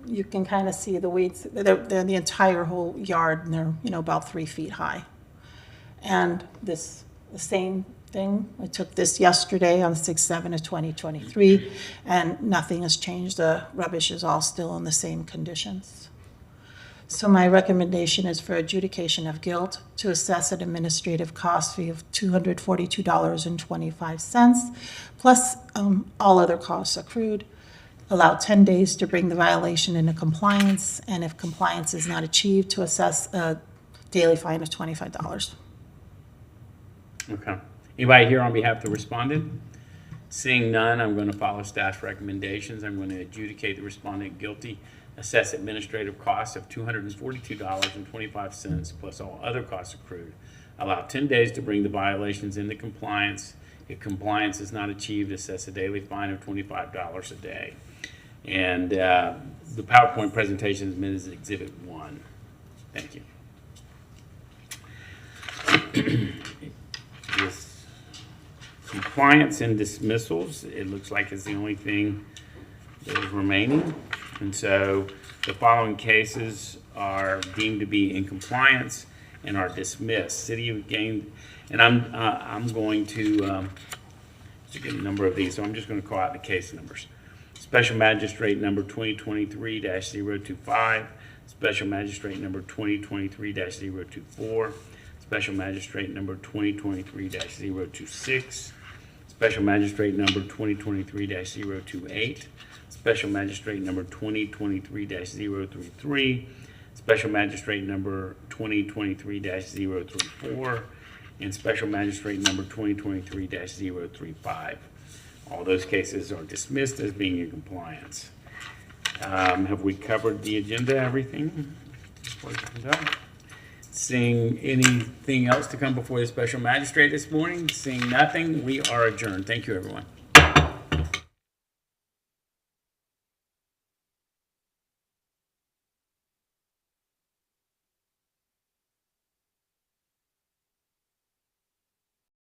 you can kind of see the weeds. They're the entire whole yard, and they're about 3 feet high. And the same thing, I took this yesterday on 6/7 of 2023, and nothing has changed. The rubbish is all still in the same conditions. So my recommendation is for adjudication of guilt to assess an administrative cost fee of $242.25, plus all other costs accrued. Allow 10 days to bring the violation into compliance, and if compliance is not achieved, to assess a daily fine of $25. Okay. Anybody here on behalf of the respondent? Seeing none, I'm going to follow staff's recommendations. I'm going to adjudicate the respondent guilty, assess administrative costs of $242.25 plus all other costs accrued. Allow 10 days to bring the violations into compliance. If compliance is not achieved, assess a daily fine of $25 a day. And the PowerPoint presentation is submitted as Exhibit 1. Thank you. This compliance and dismissals, it looks like it's the only thing that is remaining. And so the following cases are deemed to be in compliance and are dismissed. City of Gainesville, and I'm going to get a number of these, so I'm just going to call out the case numbers. Special Magistrate number 2023-025, Special Magistrate number 2023-024, Special Magistrate number 2023-026, Special Magistrate number 2023-028, Special Magistrate number 2023-033, Special Magistrate number 2023-034, and Special Magistrate number 2023-035. All those cases are dismissed as being in compliance. Have we covered the agenda, everything? Seeing anything else to come before the Special Magistrate this morning? Seeing nothing, we are adjourned. Thank you, everyone.